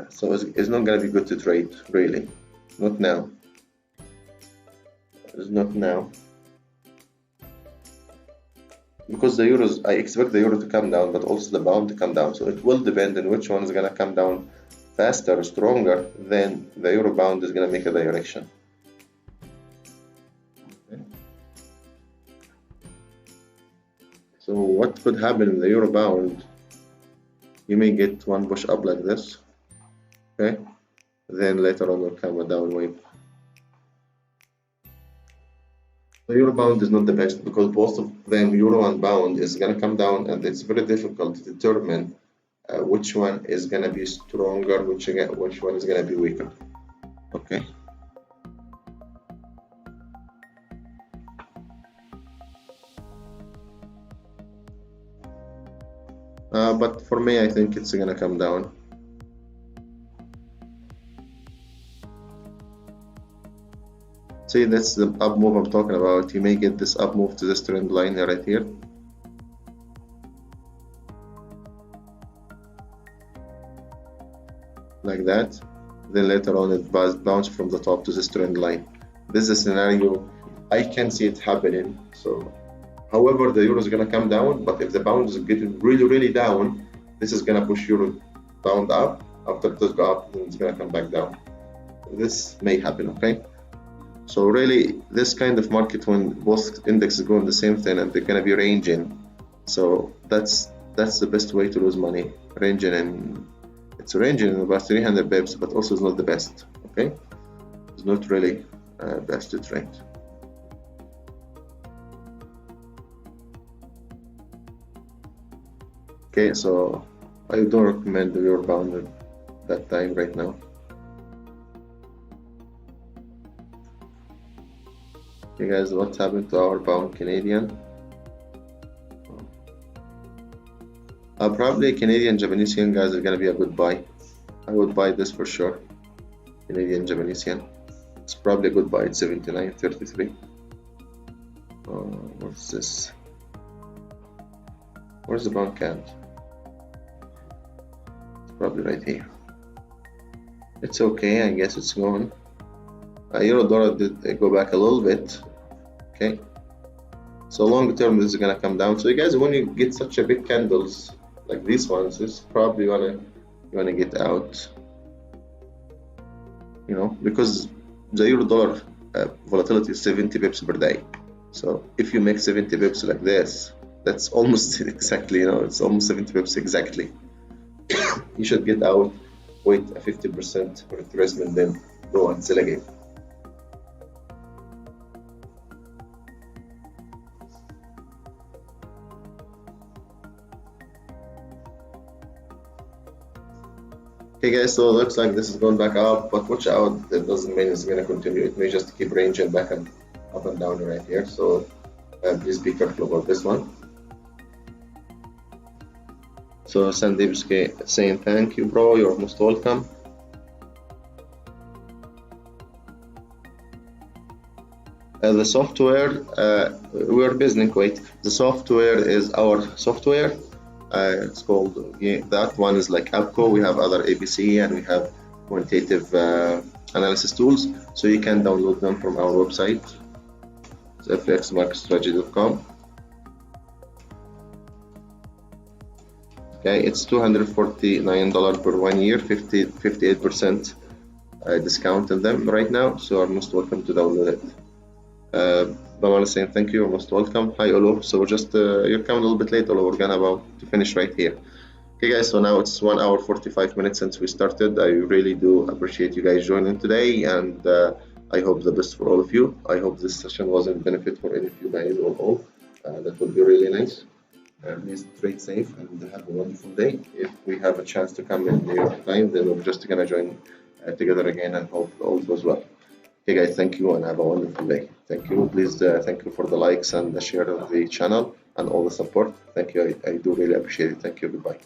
So it's not going to be good to trade, really. Not now. It's not now. Because the euros, I expect the euro to come down, but also the pound to come down. So it will depend on which one is going to come down faster or stronger. Then the euro bound is going to make a direction. Okay. So what could happen in the euro bound? You may get one push up like this, okay? Then later on will come a down wave. The euro bound is not the best because both of them, euro and pound, is going to come down, and it's very difficult to determine which one is gonna be stronger, which one is gonna be weaker. Okay. But for me, I think it's gonna come down. See, that's the up move I'm talking about. You may get this up move to this trend line right here. Like that. Then later on it bounce from the top to this trend line. This is a scenario I can see it happening. So, however, the euro is gonna come down, but if the pound is getting really down, this is gonna push euro pound up. After it does go up, then it's gonna come back down. This may happen, okay? So really, this kind of market, when both indexes go in the same thing and they're gonna be ranging, so that's the best way to lose money. Ranging, and it's ranging in about 300 pips, but also it's not the best. Okay, it's not really best to trade. Okay, so I don't recommend the euro pound at that time right now. Okay guys, what's happened to our pound Canadian? Probably Canadian Japanese yen, guys, are gonna be a good buy. I would buy this for sure. Canadian Japanese yen. It's probably a good buy at 79.33. What's this? Where's the pound CAD? It's probably right here. It's okay, I guess it's gone. Euro dollar did go back a little bit. Okay, so long term this is gonna come down. So you guys, when you get such a big candles like these ones, this probably you wanna get out, you know, because the euro dollar volatility is 70 pips per day. So if you make 70 pips like this, that's almost exactly, you know, it's almost 70 pips exactly. You should get out, wait a 50% retracement, then go and sell again. Okay guys, so it looks like this is going back up, but watch out, that doesn't mean it's going to continue. It may just keep ranging back and up and down right here. So please be careful about this one. So Sandeep saying thank you, bro, you're most welcome. The software, we're based in Kuwait. The software is our software. It's called, that one is like APCO. We have other ABC and we have quantitative analysis tools. So you can download them from our website. It's Fxmarketstrategyadmin. Okay, it's $249 per 1 year, 58% discount on them right now. So you're most welcome to download it. Bamala saying thank you, you're most welcome. Hi Olo, so just you're coming a little bit late, Olo. We're gonna about to finish right here. Okay guys, so now it's 1 hour 45 minutes since we started. I really do appreciate you guys joining today, and I hope the best for all of you. I hope this session was a benefit for any of you guys or all. That would be really nice. Please trade safe and have a wonderful day. If we have a chance to come in near time, then we're just gonna join together again, and hope all goes well. Okay guys, thank you and have a wonderful day. Thank you. Please thank you for the likes and the share of the channel and all the support. Thank you. I do really appreciate it. Thank you. Goodbye.